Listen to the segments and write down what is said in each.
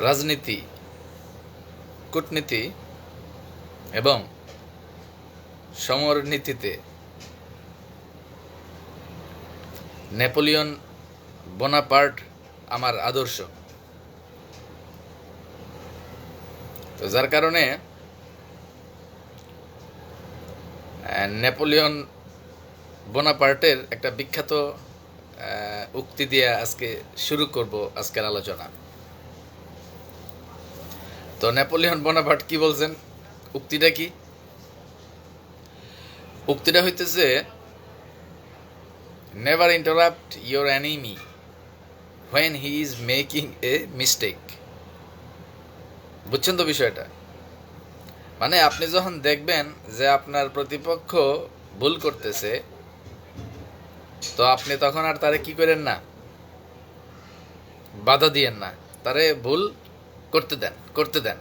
রাজনীতি, কূটনীতি এবং সমরনীতিতে নেপোলিয়ন বোনাপার্ট আমার আদর্শ। তো যার কারণে নেপোলিয়ন বোনাপার্টের একটা বিখ্যাত উক্তি দিয়ে আজকে শুরু করব আজকের আলোচনা। তো নেপোলিয়ন বোনাপার্ট কি বলছেন? উক্তিটা কি? উক্তিটা হইতেছে, never interrupt your enemy when he is making a mistake. বুঝছেন তো বিষয়টা? মানে আপনি যখন দেখবেন যে আপনার প্রতিপক্ষ ভুল করতেছে, তো আপনি তখন আর তারে কি করেন না, বাধা দিয়েন না, তারে ভুল করতে দেন।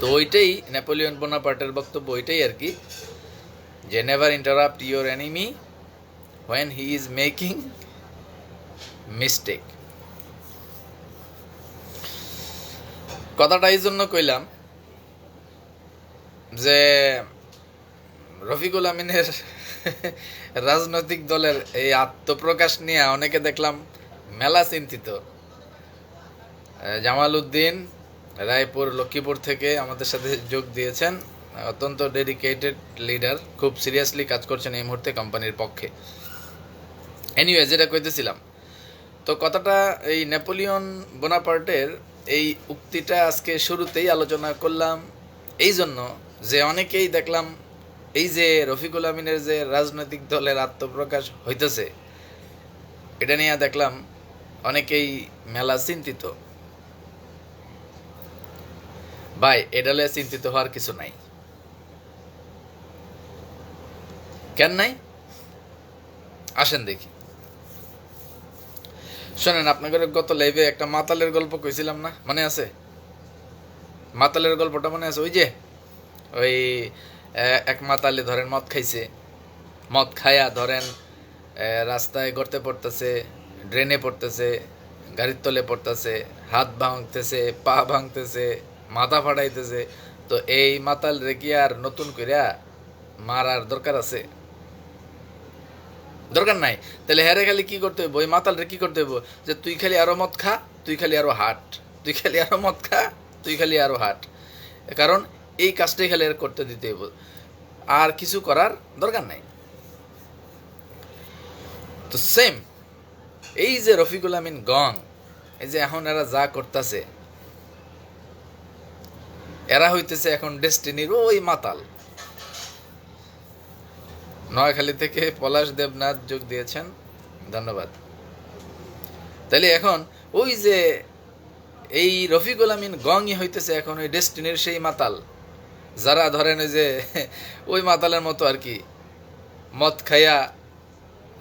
তো ওইটাই নেপোলিয়ন বোনাপার্টের বক্তব্য, ওইটাই আর কি, যে never interrupt your enemy when he is making mistake. কথাটা এই জন্য কইলাম যে রফিকুল আমিনের রাজনৈতিক দলের এই আত্মপ্রকাশ নিয়ে অনেকে দেখলাম মেলা চিন্তিত। জামাল উদ্দিন রায়পুর লক্ষ্মীপুর থেকে আমাদের সাথে যোগ দিয়েছেন, অত্যন্ত ডেডিকেটেড লিডার, খুব সিরিয়াসলি কাজ করছেন এই মুহূর্তে কোম্পানির পক্ষে। এনিওয়ে, যেটা কইতেছিলাম, তো কথাটা এই নেপোলিয়ন বোনাপার্টের এই উক্তিটা আজকে শুরুতেই আলোচনা করলাম এই জন্য যে অনেকেই দেখলাম এই যে রফিকুল আমিনের যে রাজনৈতিক দলের আত্মপ্রকাশ হইতেছে, এটা নিয়ে দেখলাম অনেকেই মেলা চিন্তিত। ভাই, এটা নিয়ে চিন্তিত হওয়ার কিছু নাই। কেন নাই? আসেন দেখি। শোনেন, আপনাদের গত লাইভে একটা মাতালের গল্প কইছিলাম না, মনে আছে? মাতালের গল্পটা মনে আছে? ওই যে ওই এক মাতালে ধরেন মদ খাইছে, মদ খায়া ধরেন রাস্তায় গর্তে পড়তেছে, ড্রেনে পড়তেছে, গাড়ির তলে পড়তেছে, হাত ভাঙতেছে, পা ভাঙতেছে, মাথা ফাটাইতেছে। তো এই মাতাল রেখি আর নতুন কইরা মারার দরকার আছে? দরকার নাই। তাহলে হ্যারে খালি কি করতে হইব? ওই মাতাল রে কি করতে হইব? যে তুই খালি আরো মদ খা, তুই খালি আরো হাট, তুই খালি আরো মদ খা, তুই খালি আরো হাট। কারণ এই কাজটাই খালি আর করতে দিতে হইব, আর কিছু করার দরকার নাই। তো সেম এই যে রফিকুল আমিন গং, এই যে এখন এরা যা করতেছে, এরা হইতেছে এখন ডেস্টিনির ওই মাতাল। নোয়াখালী থেকে পলাশ দেবনাথ যোগ দিয়েছেন, ধন্যবাদ। তাইলে এখন ওই যে এই রফিকুল আমিন গংই হইতেছে এখন ওই ডেস্টিনির সেই মাতাল, যারা ধরেন ওই যে ওই মাতালের মতো আর কি, মদ খাইয়া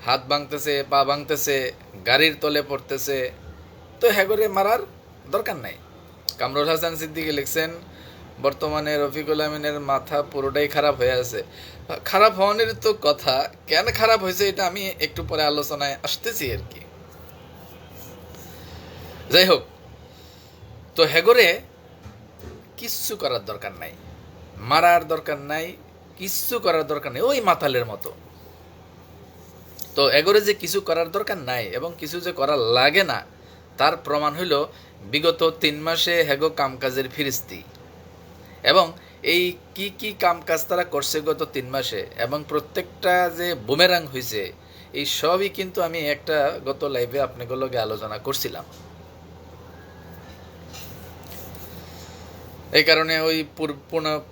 হাত ভাঙতেছে, পা ভাঙতেছে, গাড়ির তলে পড়তেছে। তো হ্যাঁ করে মারার দরকার নাই। কামরুল হাসান সিদ্দিকী লিখছেন, বর্তমানে রফিকুল আমিনের মাথা পুরোটাই খারাপ হয়ে আছে। খারাপ হওয়ার তো কথা, কেন খারাপ হয়েছে এটা আমি একটু পরে আলোচনায় আসতেছি আর কি। যাই হোক, তো হেগরে কিচ্ছু করার দরকার নাই, মারার দরকার নাই, কিচ্ছু করার দরকার নেই, ওই মাতালের মতো। তো এগরে যে কিছু করার দরকার নাই এবং কিছু যে করার লাগে না, তার প্রমাণ হইল বিগত 3 মাসে হেগো কামকাজের ফিরিস্তি। এবং এই কি কি কামকাজ তারা করছে গত 3 মাসে, এবং প্রত্যেকটা যে বুমেরাং হয়েছে, এই সবই কিন্তু আমি একটা গত লাইভে আপনাগুলোকে আলোচনা করছিলাম। এই কারণে ওই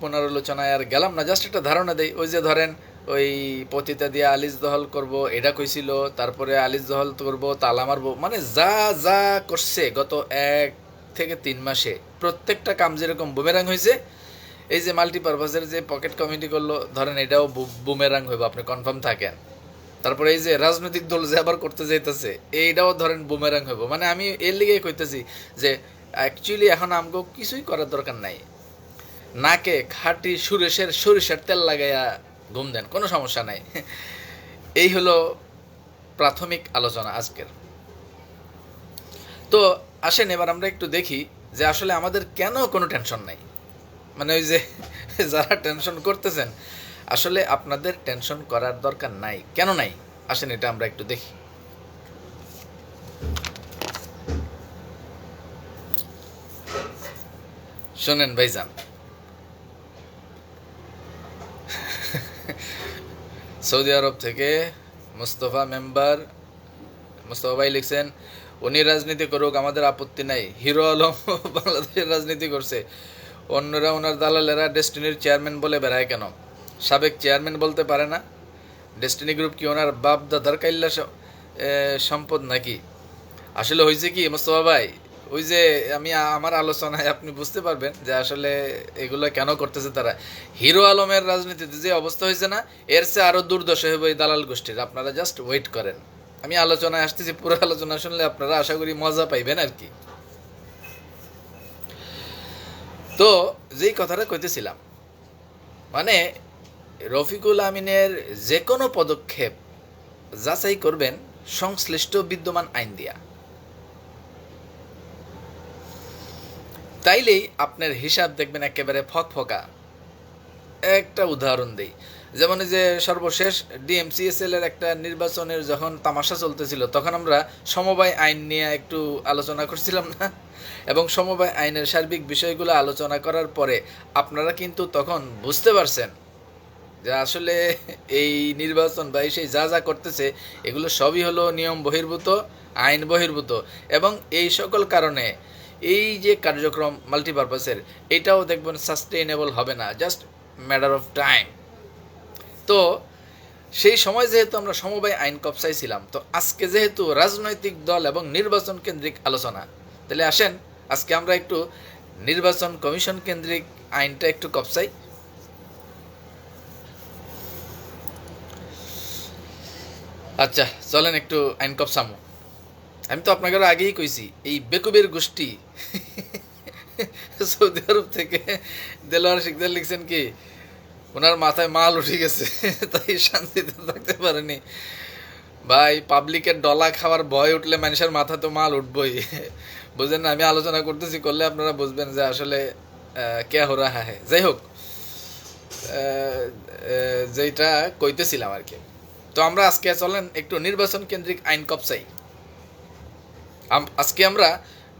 পুনরালোচনায় আর গেলাম না, জাস্ট একটা ধারণা দেই। ওই যে ধরেন ওই পতিতা দিয়ে আলিজ দহল করব এটা কইছিল, তারপরে আলিজ দহল করব, তালা মারবো, মানে যা যা করছে গত 1 থেকে 3 মাসে, প্রত্যেকটা কাম যেরকম বুমেরাং হয়েছে, এই যে মাল্টিপারপাসের যে পকেট কমিটি করলো, ধরেন এটাও বুমেরাং হইব, আপনি কনফার্ম থাকেন। তারপরে এই যে রাজনৈতিক দল যে আবার করতে যাইতেছে, এইটাও ধরেন বুমেরাং হইব। মানে আমি এর লিগেই কইতেছি যে অ্যাকচুয়ালি এখন আমগো কিছুই করার দরকার নাই, নাকে খাঁটি সরিষার তেল লাগাইয়া ঘুম দেন, কোনো সমস্যা নাই। এই হলো প্রাথমিক আলোচনা আজকের। তো আসেন এবার আমরা একটু দেখি যে আসলে আমাদের কেন কোনো টেনশন নাই। মানে ওই যে যারা টেনশন করতেছেন, আসলে আপনাদের টেনশন করার দরকার নাই। কেন নাই? আসেন এটা আমরা একটু দেখি। শোনেন ভাইজান, সৌদি আরব থেকে মুস্তফা ভাই লিখছেন, উনি রাজনীতি করুক, আমাদের আপত্তি নাই। হিরো আলম বাংলাদেশের রাজনীতি করছে, অন্যরা ওনার দালালেরা ডেস্টিনির চেয়ারম্যান বলে বেড়ায় কেন? সাবেক চেয়ারম্যান বলতে পারে না? ডেস্টিনি গ্রুপ কি ওনার বাপ দাদার কাইল্লা সম্পদ নাকি? আসলে হয়েছে কি মোস্তফা ভাই, ওই যে আমি আমার আলোচনায় আপনি বুঝতে পারবেন যে আসলে এগুলো কেন করতেছে তারা। হিরো আলমের রাজনীতিতে যে অবস্থা হয়েছে না, এর চেয়ে আরও দুর্দশা হবে এই দালাল গোষ্ঠীর। আপনারা জাস্ট ওয়েট করেন, আমি আলোচনায় আসতেছি, পুরো আলোচনা শুনলে আপনারা আশা করি মজা পাইবেন আর কি। তো যেই কথাটা কইতেছিলাম, মানে রফিকুল আমিনের যে কোনো পদক্ষেপ যাচাই করবেন সংশ্লিষ্ট বিদ্যমান আইন দিয়া, তাইলেই আপনার হিসাব দেখবেন একেবারে ফকফকা। একটা উদাহরণ দেই, যেমন যে সর্বশেষ ডিএমসিএসএল এর একটা নির্বাচনের যখন তামাশা চলতেছিল, তখন আমরা সমবায় আইন নিয়ে একটু আলোচনা করছিলাম না? এবং সমবায় আইনের সার্বিক বিষয়গুলো আলোচনা করার পরে আপনারা কিন্তু তখন বুঝতে পারছেন যে আসলে এই নির্বাচন বা সেই যা যা করতেছে এগুলো সবই হলো নিয়ম বহির্ভূত, আইন বহির্ভূত, এবং এই সকল কারণে এই যে কার্যক্রম মাল্টিপারপাসের, এটাও দেখবেন সাস্টেইনেবল হবে না, জাস্ট ম্যাটার অফ টাইম। তো সেই সময় যেহেতু আমরা সমবায় আইন কপসাইছিলাম, তো আজকে যেহেতু রাজনৈতিক দল এবং নির্বাচন কেন্দ্রিক আলোচনা, তাহলে আসেন আজকে আমরা একটু নির্বাচন কমিশন কেন্দ্রিক আইনটা একটু কপসাই। আচ্ছা চলেন একটু আইন কপসামো। আমি তো আপনাকে আগেই কইছি, এই বেকুবের গোষ্ঠী সৌদি আরব থেকে দেলোয়ার শিকদার লিখছেন কি, ওনার মাথায় মাল উঠে গেছে তাই শান্তিতে থাকতে পারেনি। ভাই, পাবলিকের ডলা খাওয়ার ভয় উঠলে মানুষের মাথা তো মাল উঠবই। বুঝলেন না? আমি আলোচনা করতেছি, করলে আপনারা বুঝবেন যে আসলে কে হো রাহা হ্যাঁ। যাই হোক, যেটা কইতেছিলাম আর কি। তো আমরা আজকে চলেন একটু নির্বাচন কেন্দ্রিক আইন কপসাই। আজকে আমরা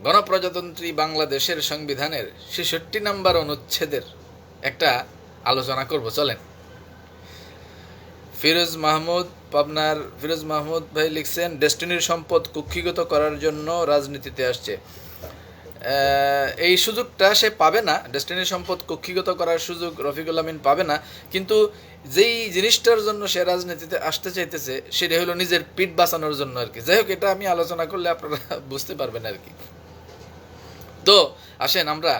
গণপ্রজাতন্ত্রী বাংলাদেশের সংবিধানের ৬৬ নম্বর অনুচ্ছেদের একটা আলোচনা করব। চলেন। পাবনার ফিরোজ মাহমুদ ভাই লিখছেন, ডেস্টিনির সম্পদ কুক্ষিগত করার জন্য রাজনীতিতে আসছে। এই সুযোগটা সে পাবে না, ডেস্টিনির সম্পদ কুক্ষিগত করার সুযোগ রফিকুল আমিন পাবে না। কিন্তু যেই জিনিসটার জন্য সে রাজনীতিতে আসতে চাইতেছে সেটা হলো নিজের পিঠ বাঁচানোর জন্য আর কি। যাই হোক, এটা আমি আলোচনা করলে আপনারা বুঝতে পারবেন আর কি। তো আসেন আমরা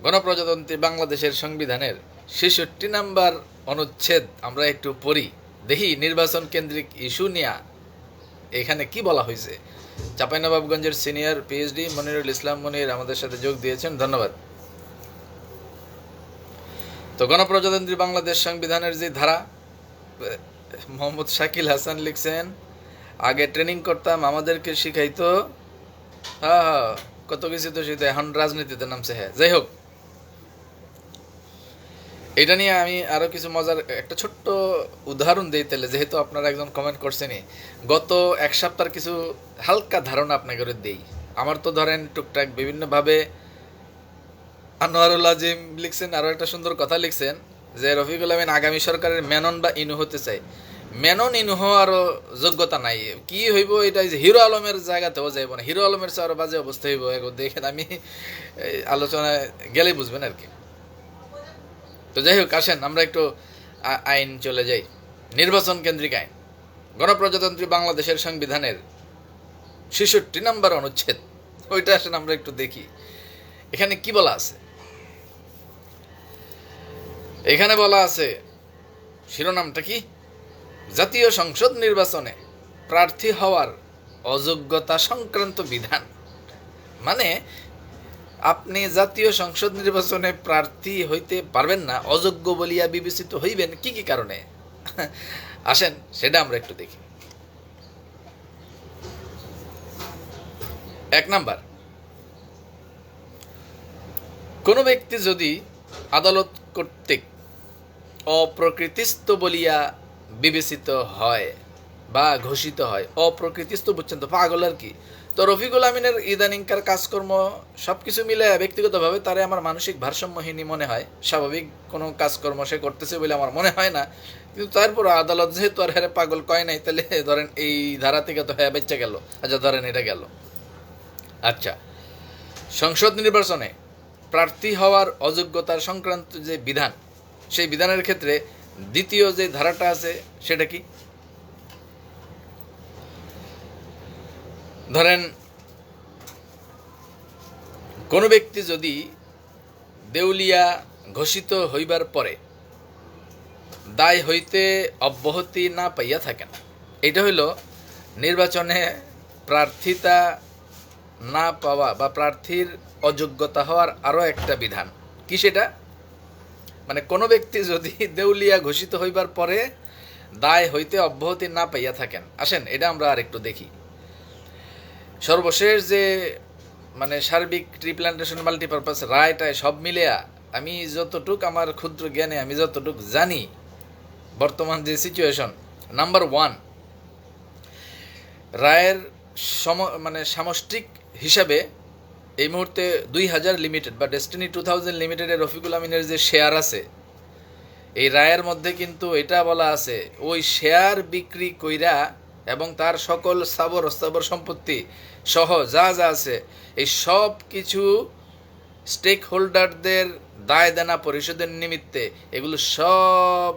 গণপ্রজাতন্ত্রী বাংলাদেশের সংবিধানের ৬৬ নম্বর অনুচ্ছেদ আমরা একটু পড়ি, দেখি নির্বাচন কেন্দ্রিক ইস্যু নিয়ে এখানে কি বলা হয়েছে। চাঁপাইনবাবগঞ্জের সিনিয়র পিএইচডি মনিরুল ইসলাম মনির আমাদের সাথে যোগ দিয়েছেন, ধন্যবাদ। তো গণপ্রজাতন্ত্রী বাংলাদেশ সংবিধানের যে ধারা, মোহাম্মদ শাকিল হাসান লিখছেন, আগে ট্রেনিং করতাম, আমাদেরকে শিখাইতো, হ্যাঁ কত কিছু তো শিখাই, এখন রাজনীতিতে নামছে। হ্যাঁ, যাই হোক, এটা নিয়ে আমি আরও কিছু মজার একটা ছোট্ট উদাহরণ দিই তাহলে, যেহেতু আপনারা একজন কমেন্ট করছেনই। গত এক সপ্তাহের কিছু হালকা ধারণা আপনাকে দিই। আমার তো ধরেন টুকটাক বিভিন্নভাবে, আনোয়ারুল আজিম লিখছেন আরও একটা সুন্দর কথা লিখছেন যে রফিকুল আমিন আগামী সরকারের মেনন বা ইনু হতে চাই। মেনন ইনু হওয়ারও যোগ্যতা নাই, কি হইব এটা যে হিরো আলমের জায়গাতেও যাইব না, হিরো আলমের চেয়ে আরও বাজে অবস্থা হইব। দেখেন, আমি আলোচনায় গেলেই বুঝবেন আর কি। তো যাই হোক, আসেন আমরা একটু আইন চলে যাই। নির্বাচন কেন্দ্রিক আইন, গণপ্রজাতন্ত্রী বাংলাদেশের সংবিধানের ৬৬ নম্বর অনুচ্ছেদ, ওইটা আসেন আমরা একটু দেখি এখানে কি বলা আছে। এখানে বলা আছে, শিরোনামটা কি, জাতীয় সংসদ নির্বাচনে প্রার্থী হওয়ার অযোগ্যতা সংক্রান্ত বিধান। মানে আপনি জাতীয় সংসদ নির্বাচনে প্রার্থী হইতে পারবেন না, অযোগ্য বলিয়া বিবেচিত হইবেন কি কি কারণে। আসেন সেটা আমরা একটু দেখি। ১ নাম্বার, কোনো ব্যক্তি যদি আদালত কর্তৃক অপ্রকৃতিস্থ বলিয়া বিবেচিত হয় বা ঘোষিত হয়, অপ্রকৃতিস্থ বুঝছেন তো, পাগল আর কি। তো রফিকুল আমিনের ইদানিংকার কাজকর্ম সব কিছু মিলে ব্যক্তিগতভাবে তারে আমার মানসিক ভারসাম্যহীনই মনে হয়। স্বাভাবিক কোনো কাজকর্ম সে করতেছে বলে আমার মনে হয় না, কিন্তু তারপর আদালত যেহেতু আর হ্যাঁ পাগল কয় নাই, তাহলে ধরেন এই ধারা থেকে তো হ্যাঁ বেঁচে গেল। আচ্ছা ধরেন এটা গেল। আচ্ছা, সংসদ নির্বাচনে প্রার্থী হওয়ার অযোগ্যতার সংক্রান্ত যে বিধান, সেই বিধানের ক্ষেত্রে দ্বিতীয় যে ধারাটা আছে সেটা কি? ধরেন কোনো ব্যক্তি যদি দেউলিয়া ঘোষিত হইবার পরে দায় হইতে অব্যাহতি না পাইয়া থাকেন, এটা হইল নির্বাচনে প্রার্থিতা না পাওয়া বা প্রার্থীর অযোগ্যতা হওয়ার আরও একটা বিধান। কি সেটা? মানে কোনো ব্যক্তি যদি দেউলিয়া ঘোষিত হইবার পরে দায় হইতে অব্যাহতি না পাইয়া থাকেন। আসেন এটা আমরা আর একটু দেখি। সর্বশেষ যে মানে সার্বিক ট্রি প্ল্যান্টেশন মাল্টিপারপাস রায়টায় সব মিলিয়া আমি যতটুক আমার ক্ষুদ্র জ্ঞানে আমি যতটুক জানি, বর্তমান যে সিচুয়েশন, নাম্বার 1, রায়ের মানে সামষ্টিক হিসাবে এই মুহূর্তে 2000 লিমিটেড বা ডেস্টিনি 2000 লিমিটেডের রফিকুল আমিনের যে শেয়ার আছে, এই রায়ের মধ্যে কিন্তু এটা বলা আছে ওই শেয়ার বিক্রি কইরা এবং তার সকল স্থাবর অস্থাবর সম্পত্তি সহ যা যা আছে এই সব কিছু স্টেক হোল্ডারদের দায় দেনা পরিশোধের নিমিত্তে এগুলো সব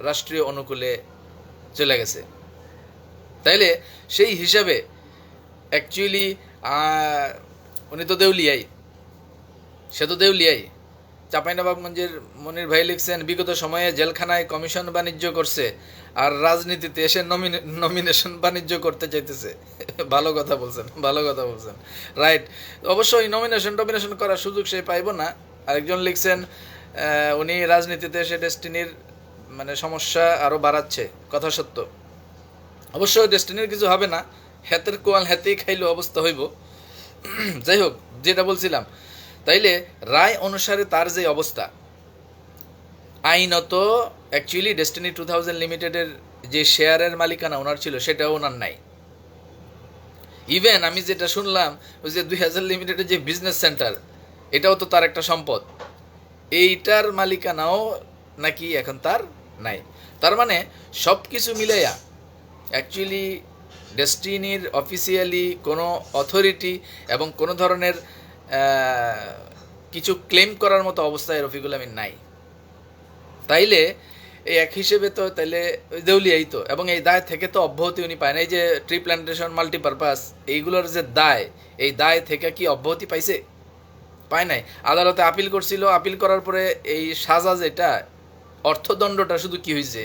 রাষ্ট্রীয় অনুকূলে চলে গেছে। তাইলে সেই হিসাবে অ্যাকচুয়ালি উনি তো দেউলিয়াই, সে তো দেউলিয়াই। চাঁপাইনবাবগঞ্জের মনির ভাই লিখছেন বিগত সময়ে জেলখানায় কমিশন বাণিজ্য করছে আর রাজনীতিতে এসে নমিনেশন বাণিজ্য করতে চাইতেছে। ভালো কথা বলছেন, ভালো কথা বলছেন, রাইট। অবশ্যই নমিনেশন করার সুযোগ সে পাইব না। আরেকজন লিখছেন উনি রাজনীতিতে এসে ডেস্টিনির মানে সমস্যা আরও বাড়াচ্ছে। কথা সত্য, অবশ্যই ডেস্টিনির কিছু হবে না, হেতের কোয়াল হেতেই খাইলে অবস্থা হইব। যাই হোক, যেটা বলছিলাম, তাইলে রায় অনুসারে তার যে অবস্থা, আইনত অ্যাকচুয়ালি ডেস্টিনি 2000 লিমিটেডের যে শেয়ারের মালিকানা ওনার ছিল সেটাও ওনার নাই। ইভেন আমি যেটা শুনলাম ওই যে 2000 লিমিটেডের যে বিজনেস সেন্টার, এটাও তো তার একটা সম্পদ, এইটার মালিকানাও নাকি এখন তার নাই। তার মানে সব কিছু মিলাইয়া অ্যাকচুয়ালি ডেস্টিনির অফিসিয়ালি কোনো অথরিটি এবং কোনো ধরনের কিছু ক্লেম করার মতো অবস্থায় রফিকুল আমিন নাই। তাইলে এই এক হিসেবে তো তাইলে দেউলিয়াই তো, এবং এই দায় থেকে তো অব্যাহতি উনি পায় না। এই যে ট্রি প্ল্যান্টেশন মাল্টিপারপাস এইগুলোর যে দায়, এই দায় থেকে কি অব্যাহতি পাইছে? পায় নাই। আদালতে আপিল করছিল, আপিল করার পরে এই সাজা যেটা অর্থদণ্ডটা শুধু কি হয়েছে,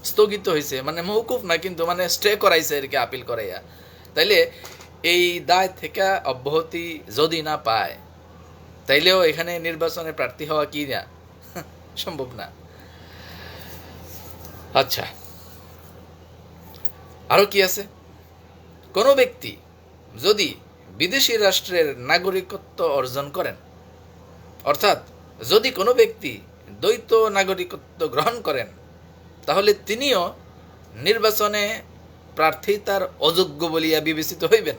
স্থগিত হয়েছে, মানে মৌকুফ না কিন্তু মানে স্টে করাইছে আর কি, আপিল করাইয়া। তাইলে এই দায় থেকে অব্যাহতি যদি না পায় তাইলেও এখানে নির্বাচনে প্রার্থী হওয়া কি না সম্ভব না। আচ্ছা, আরো কি আছে? কোনো ব্যক্তি যদি বিদেশি রাষ্ট্রের নাগরিকত্ব অর্জন করেন, অর্থাৎ যদি কোনো ব্যক্তি দ্বৈত নাগরিকত্ব গ্রহণ করেন, তাহলে তিনিও নির্বাচনে প্রার্থিতার অযোগ্য বলিয়া বিবেচিত হইবেন।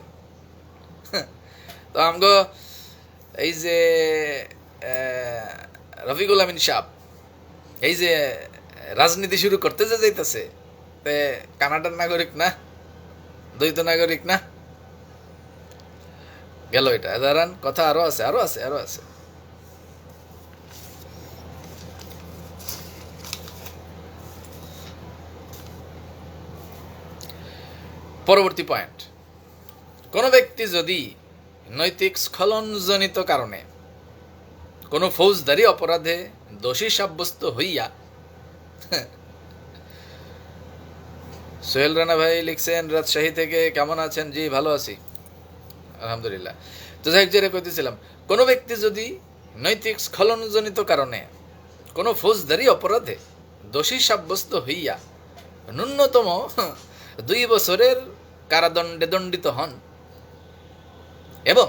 তো আমগো এই যে রফিকুল আমিন সাহেব এই যে রাজনীতি শুরু করতে যে যাইতেছে, কানাডার নাগরিক না, দ্বৈত নাগরিক না, গেল এটা। দাঁড়ান, কথা আরো আছে, আরো আছে, আরো আছে। পরবর্তী পয়েন্ট, কোনো ব্যক্তি যদি নৈতিক স্খলনজনিত কারণে কোনো ফৌজদারি অপরাধে দোষী সাব্যস্ত হইয়া, সোহেল রানা ভাই লিখছেন রাজশাহী থেকে, কেমন আছেন? জি ভালো আছি আলহামদুলিল্লাহ। তো যাই যেটা কইতেছিলাম, কোনো ব্যক্তি যদি নৈতিক স্খলনজনিত কারণে কোনো ফৌজদারি অপরাধে দোষী সাব্যস্ত হইয়া ন্যূনতম 2 বছরের কারাদণ্ডে দণ্ডিত হন এবং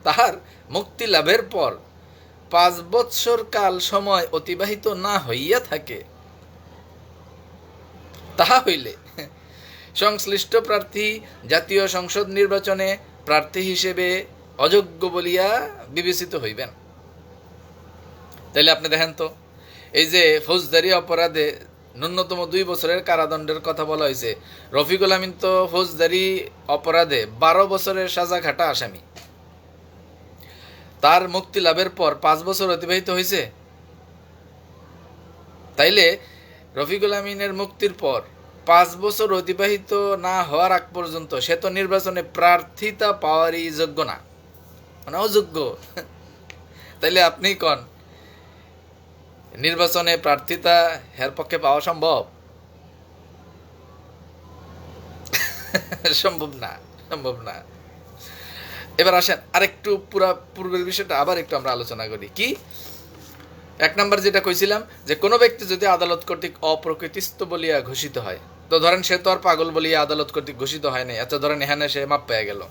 তাহার মুক্তি লাভের পর 5 বৎসর কাল সময় অতিবাহিত না হইয়া থাকে, তাহা হইলে সংশ্লিষ্ট প্রার্থী জাতীয় সংসদ নির্বাচনে প্রার্থী হিসেবে অযোগ্য বলিয়া বিবেচিত হইবেন। তাইলে আপনি দেখেন তো, এই যে ফৌজদারি অপরাধে ন্যূনতম 2 বছরের কারাদণ্ডের কথা বলা হয়েছে, রফিকুল আমিন তো ফৌজদারি অপরাধে 12 বছরের সাজা খাটা আসামি। তার মুক্তি লাভের পর 5 বছর অতিবাহিত হয়েছে। তাইলে রফিকুল আমিনের মুক্তির পর 5 বছর অতিবাহিত না হওয়ার আগ পর্যন্ত সে তো নির্বাচনে প্রার্থিতা পাওয়ারই যোগ্য না, মানে অযোগ্য। তাইলে আপনি কোন নির্বাচনে প্রার্থিতা এর পক্ষে পাওয়া সম্ভব? সম্ভব না, সম্ভব না। এবার আসেন আরেকটু পূর্বের বিষয়টা আবার একটু আমরা আলোচনা করি। কি 1 নম্বর যেটা কইছিলাম, যে কোনো ব্যক্তি যদি আদালত কর্তৃক অপ্রকৃতিস্থ বলিয়া ঘোষিত হয়, তো ধরেন সে তো আর পাগল বলিয়া আদালত কর্তৃক ঘোষিত হয় নাই, আচ্ছা ধরেন এখানে সে মাপ পেয়ে গেল।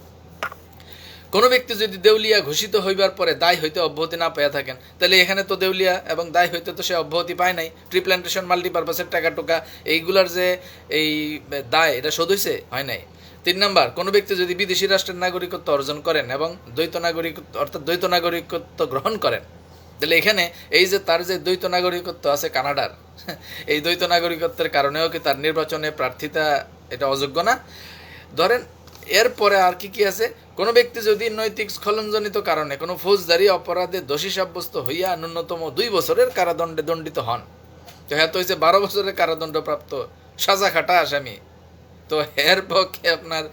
কোনো ব্যক্তি যদি দেউলিয়া ঘোষিত হইবার পরে দায় হইতে অব্যাহতি না পেয়ে থাকেন, তাহলে এখানে তো দেউলিয়া এবং দায় হইতে তো সে অব্যাহতি পায় নাই। ট্রি প্ল্যান্টেশন, মাল্টিপারপাসের টাকা টোকা এইগুলার যে এই দায়, এটা শোধ হইছে? হয় নাই। 3 নম্বর, কোনো ব্যক্তি যদি বিদেশি রাষ্ট্রের নাগরিকত্ব অর্জন করেন এবং দ্বৈত নাগরিকত্ব অর্থাৎ দ্বৈত নাগরিকত্ব গ্রহণ করেন, তাহলে এখানে এই যে তার যে দ্বৈত নাগরিকত্ব আছে কানাডার, এই দ্বৈত নাগরিকত্বের কারণেও কি তার নির্বাচনে প্রার্থিতা এটা অযোগ্য না? ধরেন এরপরে আর কি কি আছে, কোনো ব্যক্তি যদি নৈতিক স্খলনজনিত কারণে কোনো ফৌজদারি অপরাধে দোষী সাব্যস্ত হইয়া ন্যূনতম 2 বছরের কারাদণ্ডে দণ্ডিত হন, তো হ্যাঁ তো হয়েছে 12 বছরের কারাদণ্ডপ্রাপ্ত সাজা খাটা আসামি, তো এর পক্ষে আপনার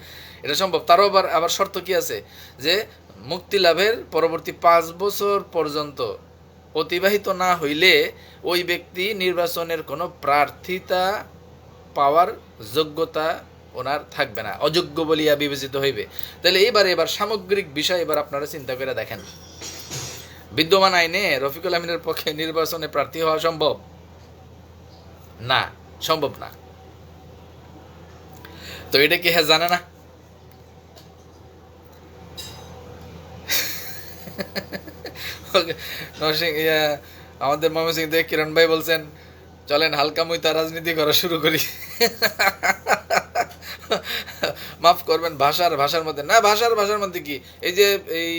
এটা সম্ভব। তারও আবার শর্ত কি আছে, যে মুক্তি লাভের পরবর্তী 5 বছর পর্যন্ত অতিবাহিত না হইলে ওই ব্যক্তি নির্বাচনের কোনো প্রার্থিতা পাওয়ার যোগ্যতা ওনার থাকবে না, অযোগ্য বলিয়া বিবেচিত হইবে। তাহলে এবার সামগ্রিক বিষয় এবার আপনারা চিন্তা করে দেখেন, বিদ্যমান আইনে রফিকুল আমিনের পক্ষে নির্বাচনে প্রার্থী হওয়া সম্ভব না, সম্ভব না। তো এটা কি হ্যাঁ জানে না? আমাদের ময়মনসিংহ থেকে কিরণ ভাই বলছেন, চলেন হালকা মুইতা রাজনীতি করা শুরু করি। মাফ করবেন, ভাষার মধ্যে না, ভাষার মধ্যে কি এই যে এই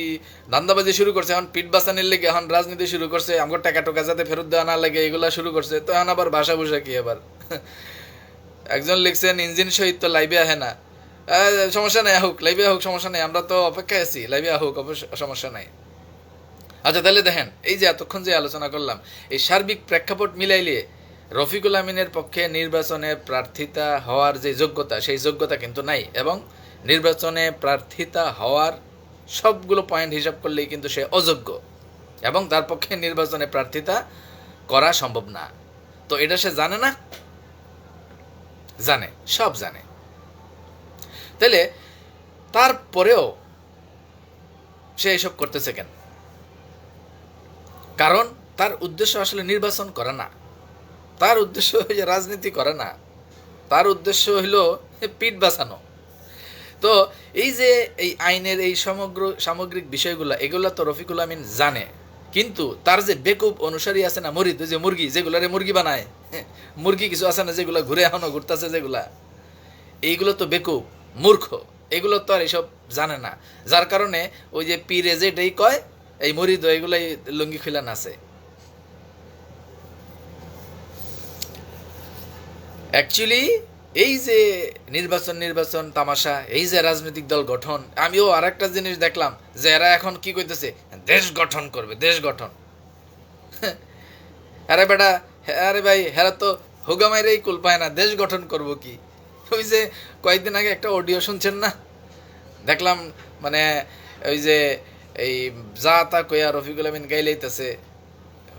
ধান্দাবাজি শুরু করছে, এখন পিঠ বাঁচানির লেগে এখন রাজনীতি শুরু করছে, আমার টাকা টোকা যাতে ফেরত দেওয়া না লাগে এগুলা শুরু করছে, তো এখন আবার ভাষা ভূষা কি আবার। একজন লিখছেন ইঞ্জিন সহিত তো লাইভে আহে না, সমস্যা নাই, হোক লাইভে হোক, সমস্যা নাই, আমরা তো অপেক্ষায় আছি, লাইভে হোক, সমস্যা নাই। আচ্ছা তাহলে দেখেন, এই যে এতক্ষণ যে আলোচনা করলাম, এই সার্বিক প্রেক্ষাপট মিলাইলে রফিকুল আমিনের পক্ষে নির্বাচনে প্রার্থিতা হওয়ার যে যোগ্যতা, সেই যোগ্যতা কিন্তু নাই, এবং নির্বাচনে প্রার্থিতা হওয়ার সবগুলো পয়েন্ট হিসাব করলেই কিন্তু সে অযোগ্য, এবং তার পক্ষে নির্বাচনে প্রার্থিতা করা সম্ভব না। তো এটা সে জানে না? জানে, সব জানে। তাহলে তারপরেও সে এসব করতেছে কেন? কারণ তার উদ্দেশ্য আসলে নির্বাচন করা না, তার উদ্দেশ্য হইল রাজনীতি করে না, তার উদ্দেশ্য হইল পিঠ বাঁচানো। তো এই যে এই আইনের এই সামগ্রিক বিষয়গুলো, এগুলা তো রফিকুল আমিন জানে, কিন্তু তার যে বেকুব অনুসারী আছে না, মরিদ, যে মুরগি, যেগুলারে মুরগি বানায়, মুরগি কিছু আছে না যেগুলা ঘুরে এখনো ঘুরতেছে, যেগুলা এইগুলো তো বেকুব, মূর্খ, এগুলো তো আর এইসব জানে না, যার কারণে ওই যে পীরে যেটাই কয় এই মরিদ এগুলাই লুঙ্গি খুলে নাচে। অ্যাকচুয়ালি এই যে নির্বাচন তামাশা, এই যে রাজনৈতিক দল গঠন, আমিও আর একটা জিনিস দেখলাম যে এরা এখন কি কইতেছে, দেশ গঠন করবে, দেশ গঠন। আরে বেটা, আরে ভাই, হেরা তো হুগামাইরেই কুল পায় না, দেশ গঠন করব কি? ওই যে কয়েকদিন আগে একটা অডিও শুনছেন না, দেখলাম, মানে ওই যে এই যা তা কইয়া রফিকুল আমিন গাইলেইতেছে,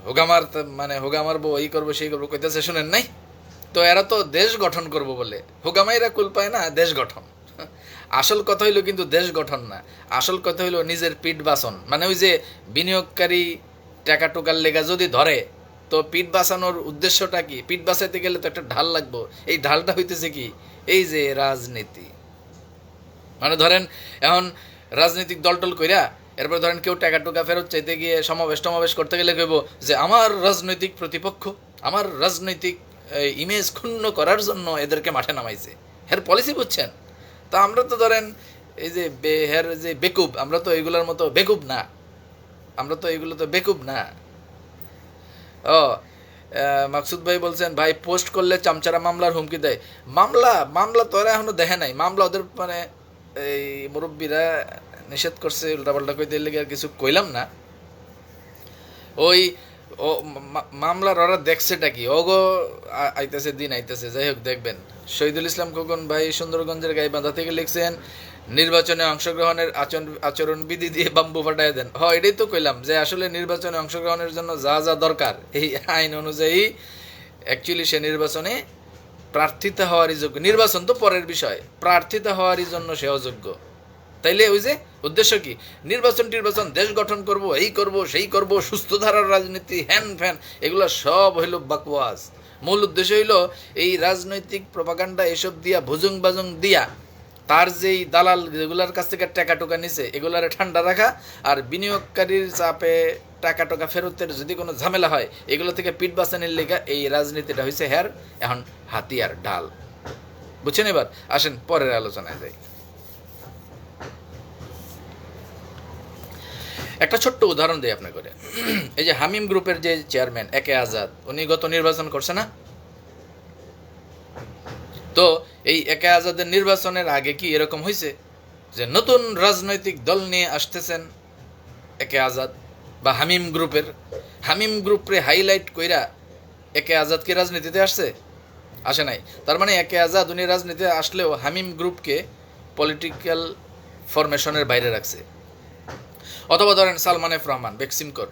হুগামার মানে হুগামারবো, এই করবো সেই করবো কইতেছে, শুনেন নাই? তো এরা তো দেশ গঠন করব বলে, হুগামাইরা কুল পায় না, দেশ গঠন। আসল কথা হইলো কিন্তু দেশ গঠন না, আসল কথা হইলো নিজের পিঠ বাঁচন। মানে ওই যে বিনিয়োগকারী টাকা টোকার লেগা যদি ধরে, তো পিঠ বাঁচানোর উদ্দেশ্যটা কি? পিঠ বাঁচাইতে গেলে তো একটা ঢাল লাগবো, এই ঢালটা হইতেছে কি? এই যে রাজনীতি। মানে ধরেন এখন রাজনৈতিক দলটল কইরা এরপর ধরেন কেউ টাকা টুকা ফেরত চাইতে গিয়ে সমাবেশ করতে গেলে কইব যে আমার রাজনৈতিক প্রতিপক্ষ আমার রাজনৈতিক ইমেজ ক্ষুণ্ণ করার জন্য এদেরকে মাঠে নামাইছে। হের পলিসি বুঝছেন? তা আমরা তো ধরেন এই যে হের যে বেকুব, আমরা তো এইগুলোর মতো বেকুব না, আমরা তো এইগুলো তো বেকুব না। ও মাকসুদ ভাই বলছেন ভাই পোস্ট করলে চামচারা মামলার হুমকি দেয়। মামলা তো ওরা এখনো দেখে নাই। মামলা ওদের মানে এই মুরব্বীরা নিষেধ করছে, উল্টাপাল্টা কইতে লেগে আর কিছু কইলাম না। ওই ও মামলার ওরা দেখছেটা কি, ওগো আইতেছে দিন আইতেছে, যাই হোক দেখবেন। শহীদুল ইসলাম খোকন ভাই সুন্দরগঞ্জের গাইবান্ধা থেকে লিখছেন নির্বাচনে অংশগ্রহণের আচরণবিধি দিয়ে বাম্বু ফাটাই দেন। এটাই তো কইলাম যে আসলে নির্বাচনে অংশগ্রহণের জন্য যা যা দরকার এই আইন অনুযায়ী অ্যাকচুয়ালি সে নির্বাচনে প্রার্থিতা হওয়ারই যোগ্য। নির্বাচন তো পরের বিষয়, প্রার্থিতা হওয়ারই জন্য সে অযোগ্য। তাইলে ওই যে উদ্দেশ্য কি, নির্বাচন দেশ গঠন করব, এই করব সেই করব, সুস্থ ধারার রাজনীতি, হ্যান ফ্যান, এগুলো সব হইল বাকওয়াজ। মূল উদ্দেশ্য হইল এই রাজনৈতিক প্রপাগান্ডা এসব দিয়া ভুজুং বাজুং দিয়া তার যেই দালাল যেগুলার কাছ থেকে টাকা টোকা নিছে এগুলারে ঠান্ডা রাখা, আর বিনিয়োগকারীর চাপে টাকা টোকা ফেরতের যদি কোনো ঝামেলা হয় এগুলো থেকে পিঠ বাঁচানোর লেগা এই রাজনীতিটা হয়েছে হ্যার এখন হাতিয়ার ঢাল। বুঝছেন? এবার আসেন পরের আলোচনায় যাই। একটা ছোট্ট উদাহরণ দিই আপনাকে। এই যে হামিম গ্রুপের যে চেয়ারম্যান একে আজাদ, উনি গত নির্বাচন করছে না? তো এই একে আজাদের নির্বাচনের আগে কি এরকম হয়েছে যে নতুন রাজনৈতিক দল নিয়ে আসতেছেন একে আজাদ বা হামিম গ্রুপে হাইলাইট কইরা একে আজাদ কি রাজনীতিতে আসছে? আসে নাই। তার মানে একে আজাদ উনি রাজনীতিতে আসলেও হামিম গ্রুপকে পলিটিক্যাল ফরমেশনের বাইরে রাখছে। অথবা ধরেন সালমান এফ রহমান বেক্সিমকর,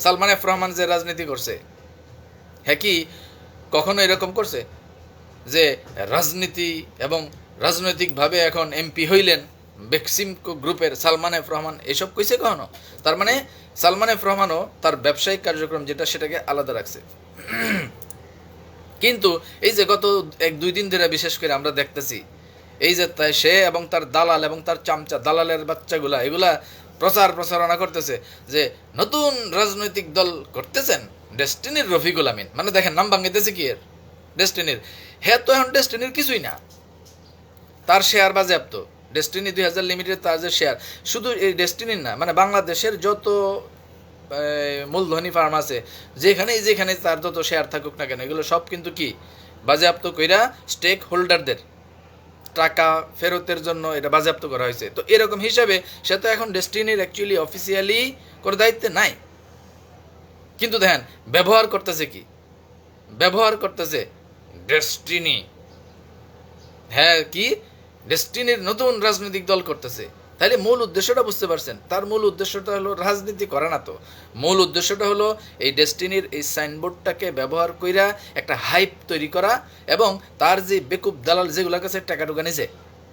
সালমান এফ রহমান যে রাজনীতি করছে, হ্যাঁ কি কখনো এরকম করছে যে রাজনীতি এবং রাজনৈতিকভাবে এখন এমপি হইলেন বেক্সিমকো গ্রুপের সালমান এফ রহমান, এসব কইছে কখনো? তার মানে সালমান এফ রহমানও তার ব্যবসায়িক কার্যক্রম যেটা সেটাকে আলাদা রাখছে। কিন্তু এই যে গত 1-2 দিন ধরে বিশেষ করে আমরা দেখতেছি এই যে সে এবং তার দালাল এবং তার চামচা দালালের বাচ্চাগুলা এগুলা প্রচারণা করতেছে যে নতুন রাজনৈতিক দল করতেছেন ডেস্টিনির রফিকুল আমিন। মানে দেখেন নাম ভাঙিতেছে কি এর, ডেস্টিনির। হ্যাঁ তো এখন ডেস্টিনির কিছুই না, তার শেয়ার বাজেয়াপ্ত। ডেস্টিনি 2000 লিমিটেড তার যে শেয়ার, শুধু এই ডেস্টিনির না, মানে বাংলাদেশের যত মূলধনী ফার্ম আছে যেখানে তার যত শেয়ার থাকুক না কেন এগুলো সব কিন্তু কি বাজেয়াপ্ত কইরা স্টেক হোল্ডারদের টাকা ফেরতের জন্য এটা বাজেয়াপ্ত করা হয়েছে। তো এরকম হিসাবে সে তো এখন ডেস্টিনির অ্যাকচুয়ালি অফিসিয়ালি কোনো দায়িত্বে নাই, কিন্তু দেখেন ব্যবহার করতেছে ডেস্টিনি। হ্যাঁ কি ডেস্টিনির নতুন রাজনৈতিক দল করতেছে। তাহলে মূল উদ্দেশ্যটা বুঝতে পারছেন? তার মূল উদ্দেশ্যটা হলো রাজনীতি করা না, তো মূল উদ্দেশ্যটা হলো এই ডেস্টিনির এই সাইনবোর্ডটাকে ব্যবহার কইরা একটা হাইপ তৈরি করা এবং তার যে বেকুব দালাল যেগুলোর কাছে টাকা টুকা নিছে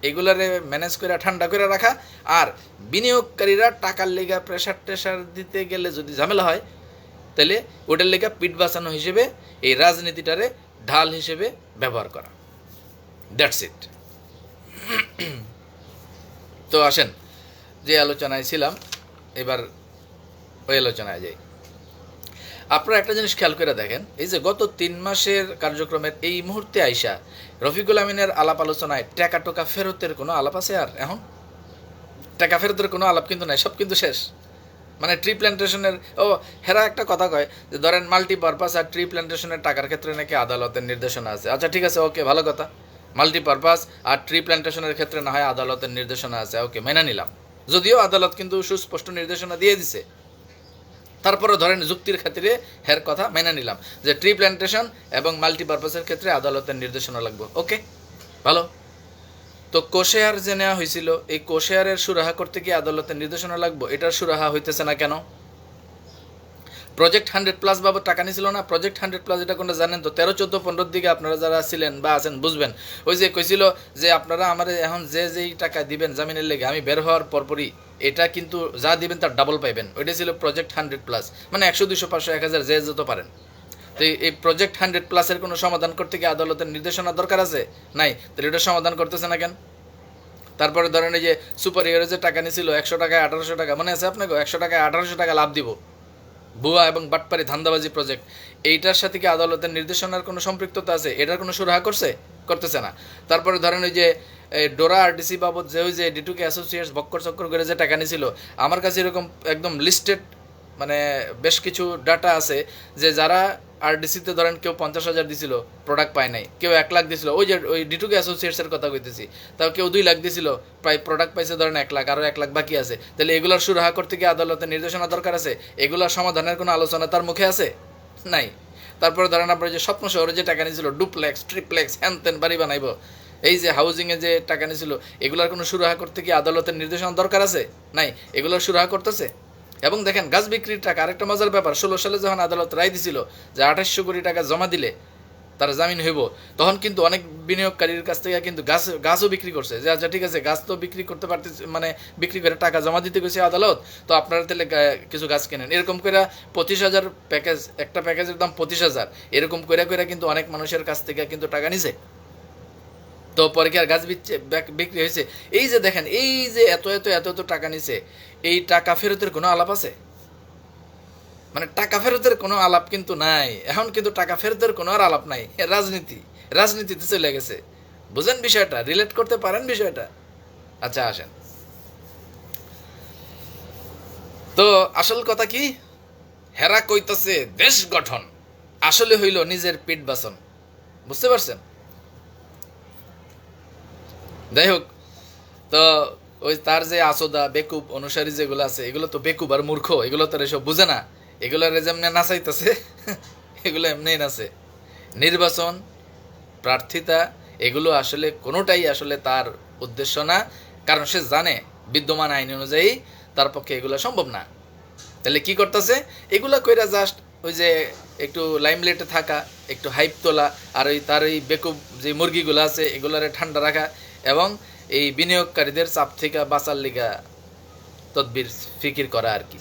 এগুলারে ম্যানেজ করে ঠান্ডা করে রাখা, আর বিনিয়োগকারীরা টাকার লেগা প্রেশার দিতে গেলে যদি ঝামেলা হয় তাহলে ওটার লেগা পিঠ বাঁচানো হিসেবে এই রাজনীতিটারে ঢাল হিসেবে ব্যবহার করা। That's it. তো আসেন যে আলোচনায় ছিলাম এবার ওই আলোচনায় যাই। আপনারা একটা জিনিস খেয়াল করে দেখেন, এই যে গত 3 মাসের কার্যক্রমের এই মুহূর্তে আইসা রফিকুল আমিনের আলাপ আলোচনায় টাকা টোকা ফেরতের কোনো আলাপ আছে? আর এখন টাকা ফেরতের কোনো আলাপ কিন্তু নাই, সব কিন্তু শেষ। মানে ট্রি প্ল্যান্টেশনের হেরা একটা কথা কয় যে ধরেন মাল্টিপারপাস আর ট্রি প্ল্যান্টেশনের টাকার ক্ষেত্রে নাকি আদালতের নির্দেশনা আছে। আচ্ছা ঠিক আছে, ওকে, ভালো কথা। মাল্টিপারপাস আর ট্রি প্ল্যান্টেশনের ক্ষেত্রে না হয় আদালতের নির্দেশনা আছে, ওকে, মেনে নিলাম। যদিও আদালত কিন্তু সুস্পষ্ট নির্দেশনা দিয়ে দিছে, তারপরে ধরেন যুক্তির খাতিরে হের কথা মেনে নিলাম যে ট্রি প্ল্যান্টেশন এবং মাল্টিপারপাসের ক্ষেত্রে আদালতের নির্দেশনা লাগবে, ওকে, ভালো। তো কোশেয়ার যে নেওয়া হয়েছিল এই কোশেয়ারের সুরাহা করতে গিয়ে আদালতের নির্দেশনা লাগবে, এটার সুরাহা হইতেছে না কেন? প্রজেক্ট 100+ বাবদ টাকা নিছিল না? প্রজেক্ট 100+ এটা কোনটা জানেন তো? 13, 14, 15 দিকে আপনারা যারা ছিলেন বা আছেন বুঝবেন। ওই যে কইছিল যে আপনারা আমার এখন যেই টাকা দিবেন জামিনের লেগে আমি বের হওয়ার পরপরই এটা কিন্তু যা দিবেন তার ডাবল পাইবেন। ওইটা ছিল প্রজেক্ট 100+, মানে 100, 200, 500, 1000 যে যত পারেন। তো এই প্রজেক্ট 100+-এর কোনো সমাধান করতে গিয়ে আদালতের নির্দেশনা দরকার আছে? নাই। তাহলে এটা সমাধান করতেছে না কেন? তারপরে ধরেন এই যে সুপার হিরো যে টাকা নিয়েছিল 100 টাকায় 1800 টাকা, মনে আছে আপনাকে? 100 টাকায় 1800 টাকা লাভ দিব, ভুয়া এবং বাটপারি ধান্দাবাজি প্রজেক্ট। এইটার সাথে কি আদালতের নির্দেশনার কোনো সম্পৃক্ততা আছে? এটার কোনো সুরাহা করতেছে না। তারপরে ধরেন ওই যে ডোরা আরডিসি বাবদ যে ওই যে ডিটুকে অ্যাসোসিয়েটস বক্কর চক্কর করে যে টাকা নিয়েছিল, আমার কাছে এরকম একদম লিস্টেড মানে বেশ কিছু ডাটা আছে যে যারা আরডিসিতে ধরেন কেউ 50,000 দিছিল, প্রোডাক্ট পায় নাই, কেউ 1 লাখ দিছিল, ওই যে ওই ডিটুকে অ্যাসোসিয়েটসের কথা কইতেছি, তাও কেউ 2 লাখ দিছিল, প্রায় প্রোডাক্ট পাইছে ধরেন 1 লাখ, আরও 1 লাখ বাকি আছে। তাহলে এগুলোর সুরাহা করতে গিয়ে আদালতের নির্দেশনা দরকার আছে? এগুলোর সমাধানের কোনো আলোচনা তার মুখে আছে? নাই। তারপরে ধরেন আপনার যে স্বপ্ন শহরে যে টাকা নিয়েছিল, ডুপ্লেক্স ট্রিপ্লেক্স হ্যান ত্যান বাড়ি বানাইব, এই যে হাউজিংয়ে যে টাকা নিয়েছিল, এগুলোর কোনো সুরাহা করতে কি আদালতের নির্দেশনা দরকার আছে? নাই। এগুলোর সুরাহা করতেছে। এবং দেখেন গাছ বিক্রির টাকা আরেকটা মজার ব্যাপার, 16 সালে যখন আদালত রায় দিছিল যে 2800 কোটি টাকা জমা দিলে তার জামিন হইব, তখন কিন্তু অনেক বিনিয়োগকারীর কাছ থেকে কিন্তু গাছও বিক্রি করছে, যে আচ্ছা ঠিক আছে গাছ তো বিক্রি করতে পারতেছে, মানে বিক্রি করে টাকা জমা দিতে গেছে আদালত, তো আপনারা তাহলে কিছু গাছ কেনেন, এরকম করে 25,000 প্যাকেজ, একটা প্যাকেজের দাম 25,000, এরকম করে কিন্তু অনেক মানুষের কাছ থেকে কিন্তু টাকা নিছে। তো পরে কি আর গাছ বিক্রি হয়েছে? এই যে দেখেন, এই যে এত এত এত এত টাকা নিছে, এই টাকা ফেরতের কোনো আলাপ আছে? মানে টাকা ফেরতের কোনো আলাপ কিন্তু নাই। এখন কিন্তু টাকা ফেরতের কোনো আর আলাপ নাই, রাজনীতিতে চলে গেছে। বুঝেন বিষয়টা? রিলেট করতে পারেন বিষয়টা? আচ্ছা আসেন, তো আসল কথা কি? হেরা কইতাছে দেশ গঠন, আসলে হইল নিজের পেট বাঁচন। বুঝতে পারছেন? যাই হোক, তো ওই তার যে আসোদা বেকুব অনুসারী যেগুলো আছে, এগুলো তো বেকুব আর মূর্খ, এগুলো তো এসব বুঝে না। এগুলো যেমনি নাচাইতেছে এগুলো এমনি নাচে। নির্বাচন, প্রার্থিতা, এগুলো আসলে কোনোটাই আসলে তার উদ্দেশ্য না, কারণ সে জানে বিদ্যমান আইন অনুযায়ী তার পক্ষে এগুলো সম্ভব না। তাহলে কি করতেছে? এগুলা কইরা জাস্ট ওই যে একটু লাইমলাইটে থাকা, একটু হাইপ তোলা, আর ওই তার এই বেকুব যে মুরগিগুলো আছে এগুলারে ঠান্ডা রাখা, এবং এই বিনিয়োগকারীদের চাপ থেকে বাঁচার লিগা তদবির ফিকির করা আর কি।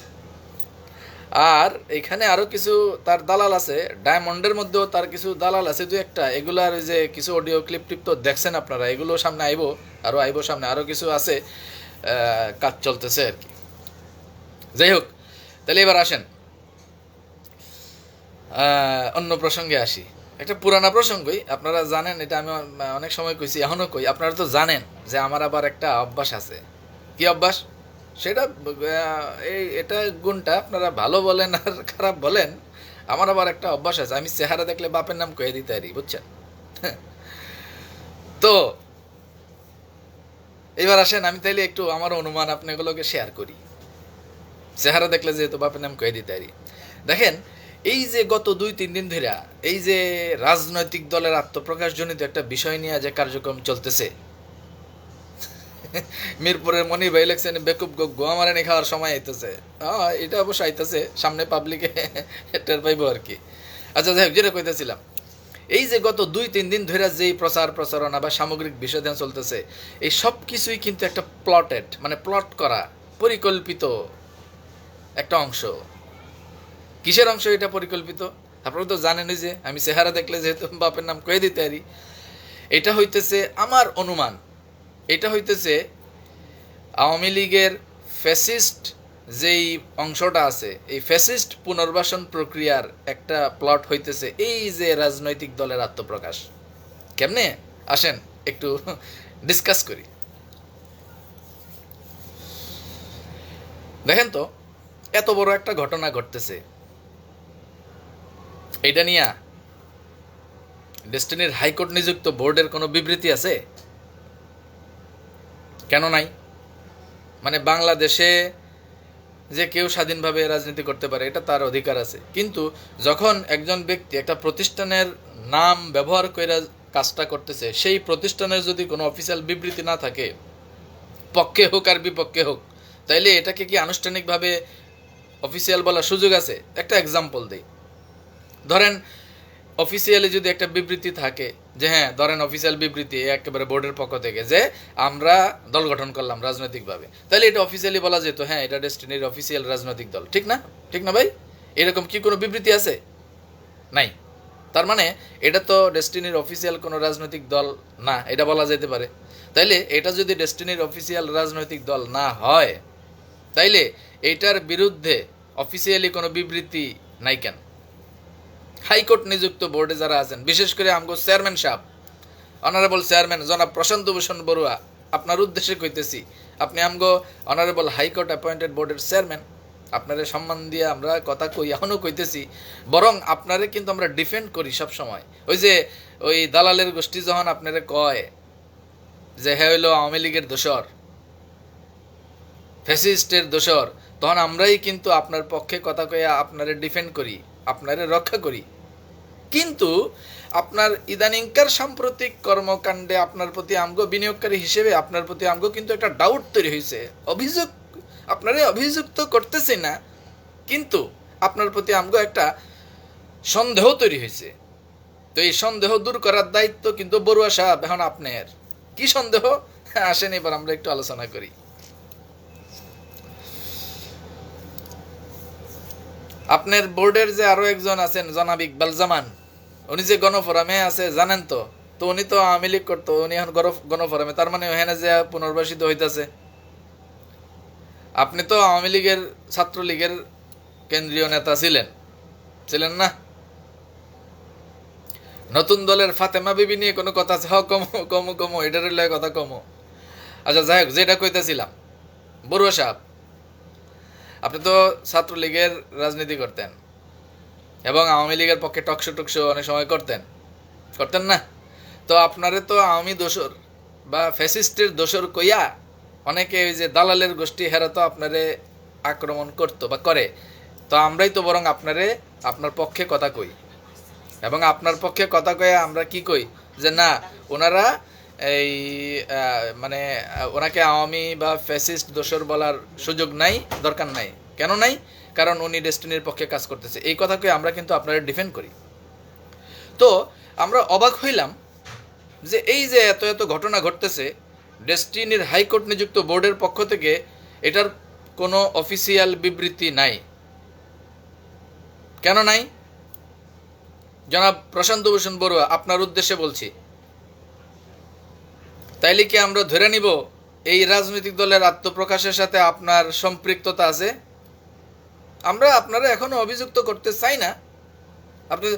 আর এখানে আরও কিছু তার দালাল আছে, ডায়মন্ডের মধ্যেও তার কিছু দালাল আছে দু একটা, এগুলার ওই যে কিছু অডিও ক্লিপ টিপ তো দেখছেন আপনারা, এগুলো সামনে আইবো, আরও আইবো সামনে, আরও কিছু আছে, কাজ চলতেছে আর কি। যাই হোক, তাহলে এবার আসেন অন্য প্রসঙ্গে আসি। একটা পুরানা প্রসঙ্গই, আপনারা জানেন, এটা আমি অনেক সময় কইছি, এখনও কই, আপনারা তো জানেন যে আমার আবার একটা অভ্যাস আছে। কি অভ্যাস? সেটা এটা গুণটা আপনারা ভালো বলেন আর খারাপ বলেন, আমার আবার একটা অভ্যাস আছে, আমি চেহারা দেখলে বাপের নাম কয়ে দিতে পারি, বুঝছেন? তো এবার আসেন, আমি তাইলে একটু আমার অনুমান আপনাগুলোকে শেয়ার করি। চেহারা দেখলে যেহেতু বাপের নাম কয়ে দিতে পারি। দেখেন, এই যে গত 2-3 দিন ধরে এই যে রাজনৈতিক দলের আত্মপ্রকাশজনিত একটা বিষয় নিয়ে যে কার্যক্রম চলতেছে, মিরপুরের মনির ভাই লেখছেন বেকুব গোয়া মারানি খাওয়ার সময় আইতেছে। এটা অবশ্য আইতেছে, সামনে পাবলিকে টের পাইব আর কি। আচ্ছা যাই হোক, যেটা কইতেছিলাম, এই যে গত 2-3 দিন ধরে যেই প্রচারণা বা সামগ্রিক বিষয় চলতেছে, এই সব কিছুই কিন্তু একটা প্লটেড, মানে প্লট করা, পরিকল্পিত একটা অংশ। কিসের অংশ এটা পরিকল্পিত? আপনারা তো জানেনই যে আমি চেহারা দেখলে যেহেতু বাপের নাম কয়ে দিতে পারি। এটা হইতেছে আমার অনুমান, এটা হইতেছে আওয়ামী লীগের ফ্যাসিস্ট যেই অংশটা আছে, এই ফ্যাসিস্ট পুনর্বাসন প্রক্রিয়ার একটা প্লট হইতেছে এই যে রাজনৈতিক দলের আত্মপ্রকাশ। কেমনে? আসেন একটু ডিসকাস করি। দেখেন তো, এত বড় একটা ঘটনা ঘটতেছে, এটা নিয়ে ডেস্টিনির হাইকোর্ট নিযুক্ত বোর্ডের কোনো বিবৃতি আছে? কেন নাই? মানে বাংলাদেশে যে কেউ স্বাধীনভাবে রাজনীতি করতে পারে, এটা তার অধিকার আছে, কিন্তু যখন একজন ব্যক্তি একটা প্রতিষ্ঠানের নাম ব্যবহার করে কাজটা করতেছে, সেই প্রতিষ্ঠানের যদি কোনো অফিসিয়াল বিবৃতি না থাকে, পক্ষে হোক আর বিপক্ষে হোক, তাইলে এটাকে কি আনুষ্ঠানিকভাবে অফিসিয়াল বলার সুযোগ আছে? একটা এক্সাম্পল দিই। ধরেন অফিসিয়ালি যদি একটা বিবৃতি থাকে যে হ্যাঁ, ধরেন অফিসিয়াল বিবৃতি একেবারে বোর্ডের পক্ষ থেকে যে আমরা দল গঠন করলাম রাজনৈতিকভাবে, তাহলে এটা অফিসিয়ালি বলা যেত হ্যাঁ এটা ডেস্টিনির অফিসিয়াল রাজনৈতিক দল, ঠিক না? ঠিক না ভাই? এরকম কি কোনো বিবৃতি আছে? নাই। তার মানে এটা তো ডেস্টিনির অফিসিয়াল কোনো রাজনৈতিক দল না, এটা বলা যেতে পারে। তাইলে এটা যদি ডেস্টিনির অফিসিয়াল রাজনৈতিক দল না হয়, তাইলে এইটার বিরুদ্ধে অফিসিয়ালি কোনো বিবৃতি নাই কেন? হাইকোর্ট নিযুক্ত বোর্ডে যারা আছেন, বিশেষ করে আমগো চেয়ারম্যান সাহেব, অনারেবল চেয়ারম্যান জনাব প্রশান্ত ভূষণ বড়ুয়া, আপনার উদ্দেশ্যে কইতেছি, আপনি আমগো অনারেবল হাইকোর্ট অ্যাপয়েন্টেড বোর্ডের চেয়ারম্যান, আপনারে সম্মান দিয়ে আমরা কথা কই, এখনও কইতেছি, বরং আপনারে কিন্তু আমরা ডিফেন্ড করি সব সময়। ওই দালালের গোষ্ঠী যখন আপনারে কয় যে হ্যাঁ হইলো আওয়ামী লীগের দোসর, ফ্যাসিস্টের দোসর, তখন আমরাই কিন্তু আপনার পক্ষে কথা কইয়া আপনারে ডিফেন্ড করি, আপনারে রক্ষা করি। কিন্তু আপনার ইদানিংকার সাম্প্রতিক কর্মকাণ্ডে আপনার প্রতি আমগো বিনিয়োগকারী হিসেবে আপনার প্রতি আমগো কিন্তু একটা ডাউট তৈরি হয়েছে, অভিযোগ, আপনারে অভিযুক্ত করতেছি না, কিন্তু আপনার প্রতি আমগো একটা সন্দেহ তৈরি হয়েছে। তো এই সন্দেহ দূর করার দায়িত্ব কিন্তু বড়ুয়া সাহেব এখন আপনার। কি সন্দেহ? আসেন এবার আমরা একটু আলোচনা করি। আপনার বোর্ডের যে আরো একজন আছেন জনাব ইকবাল জামান, উনি যে গণফোরামে আছে জানেন তো? তো উনি তো আওয়ামী লীগ করতো, উনি এখন গণফোরামে, তার মানে ওখানে যে পুনর্বাসিত হইতাছে। আপনি তো আওয়ামী লীগের ছাত্রলীগের কেন্দ্রীয় নেতা ছিলেন না? নতুন দলের ফাতেমা বিবি নিয়ে কোনো কথা আছে? কমো এটার লয় কথা কমো। আচ্ছা যাই হোক, যেটা কইতেছিলাম, বড়ুয়া সাহেব, আপনি তো ছাত্রলীগের রাজনীতি করতেন এবং আওয়ামী লীগের পক্ষে টকশো অনেক সময় করতেন না? তো আপনারে তো আওয়ামী দোসর বা ফ্যাসিস্টের দোসর কইয়া অনেকে ওই যে দালালের গোষ্ঠী, হেরা তো আপনারে আক্রমণ করতো বা করে। তো আমরাই তো বরং আপনার পক্ষে কথা কই, এবং আপনার পক্ষে কথা কয়ে আমরা কি কই যে না, ওনারা এই মানে ওনাকে আওয়ামী বা ফ্যাসিস্ট দোসর বলার সুযোগ নাই, দরকার নাই। কেন নাই? কারণ উনি ডেস্টিনির পক্ষে কাজ করতেছে, এই কথা কয়ে আমরা কিন্তু আপনারা ডিফেন্ড করি। তো আমরা অবাক হইলাম যে এই যে এত ঘটনা ঘটতেছে, ডেস্টিনির হাইকোর্ট নিযুক্ত বোর্ডের পক্ষ থেকে এটার কোনো অফিসিয়াল বিবৃতি নাই। কেন নাই? জনাব প্রশান্ত ভূষণ বড়ুয়া, আপনার উদ্দেশ্যে বলছি, তাইলে কি আমরা ধরে নিব এই রাজনৈতিক দলের আত্মপ্রকাশের সাথে আপনার সম্পৃক্ততা আছে? আমরা আপনারা এখনো অভিযুক্ত করতে চাই না। আপনি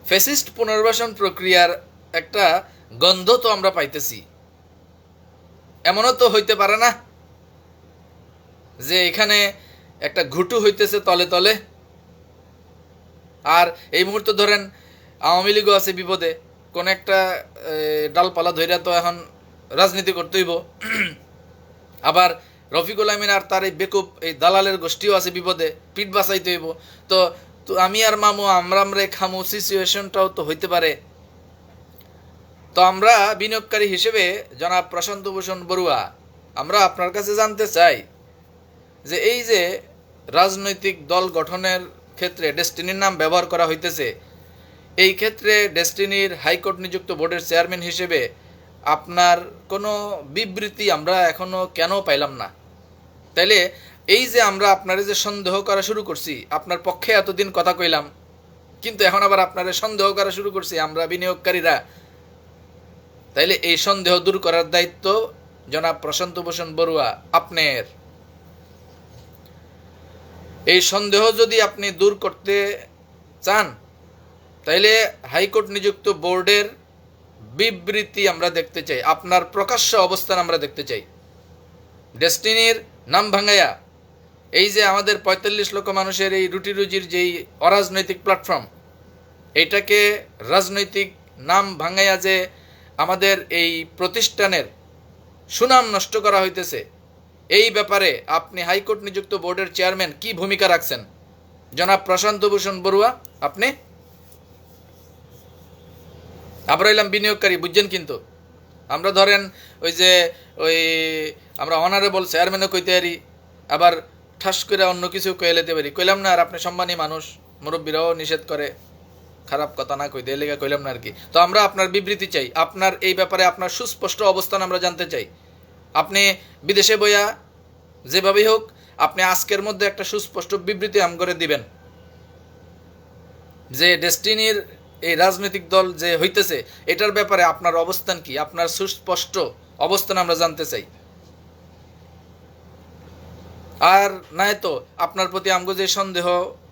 ফ্যাসিস্ট পুনর্বাসন প্রক্রিয়ার একটা গন্ধ তো আমরা পাইতেছি। এমনও তো হইতে পারে না যে এখানে একটা ঘুটু হইতেছে তলে তলে, আর এই মুহূর্তে ধরেন আওয়ামী লীগও আছে বিপদে, কোন একটা ডালপালা ধইরা তো এখন রাজনীতি করতে হইব। আবার রফিকুল আমিন আর তার এই বেকুব এই দালালের গোষ্ঠীও আছে বিপদে, পিঠ বাঁচাইতে হইব। তো আমি আর মামু আমরা খামু সিচুয়েশনটাও তো হইতে পারে। তো আমরা বিনিয়োগকারী হিসেবে জনাব প্রশান্ত ভূষণ বড়ুয়া, আমরা আপনার কাছে জানতে চাই যে এই যে রাজনৈতিক দল গঠনের ক্ষেত্রে ডেস্টিনির নাম ব্যবহার করা হইতেছে, এই ক্ষেত্রে ডেস্টিনির হাইকোর্ট নিযুক্ত বোর্ডের চেয়ারম্যান হিসেবে আপনার কোনো বিবৃতি আমরা এখনো কেন পাইলাম না? তাইলে এই যে আমরা আপনারে যে সন্দেহ করা শুরু করছি, আপনার পক্ষে এতদিন কথা কইলাম, কিন্তু এখন আবার আপনারে সন্দেহ করা শুরু করছি আমরা বিনিয়োগকারীরা, তাইলে এই সন্দেহ দূর করার দায়িত্ব জনাব প্রশান্ত ভূষণ বড়ুয়া আপনার। এই সন্দেহ যদি আপনি দূর করতে চান, তাইলে হাইকোর্ট নিযুক্ত বোর্ডের বিবৃতি আমরা দেখতে চাই, আপনার প্রকাশ্য অবস্থান আমরা দেখতে চাই। ডেস্টিনির নাম ভাঙাইয়া এই যে আমাদের ৪৫ লক্ষ মানুষের এই রুটি রুজির যেই অরাজনৈতিক প্ল্যাটফর্ম, এইটাকে রাজনৈতিক নাম ভাঙাইয়া যে আমাদের এই প্রতিষ্ঠানের সুনাম নষ্ট করা হইতেছে, এই ব্যাপারে আপনি হাইকোর্ট নিযুক্ত বোর্ডের চেয়ারম্যান কি ভূমিকা রাখছেন জনাব প্রশান্ত ভূষণ বড়ুয়া? আপনি আমরা এলাম বিনিয়োগকারী, বুঝছেন? কিন্তু আমরা ধরেন ওই আমরা অনারেবল চেয়ারম্যানও কইতে পারি, আবার ঠাস করে অন্য কিছু কয়ে লেতে পারি, কইলাম না। আর আপনি সম্মানী মানুষ, মুরব্বীরাও নিষেধ করে খারাপ কথা না কই দিয়ে লেগে কইলাম না আর কি। তো আমরা আপনার বিবৃতি চাই, আপনার এই ব্যাপারে আপনার সুস্পষ্ট অবস্থান আমরা জানতে চাই। আপনি বিদেশে বইয়া যেভাবেই হোক আপনি আজকের মধ্যে একটা সুস্পষ্ট বিবৃতি আম করে দিবেন যে ডেস্টিনির এই রাজনৈতিক দল যে হইতেছে এটার ব্যাপারে আপনার অবস্থান কি, আপনার সুস্পষ্ট অবস্থান আমরা জানতে চাই। আর নাই তো আপনার প্রতি আমগো যে সন্দেহ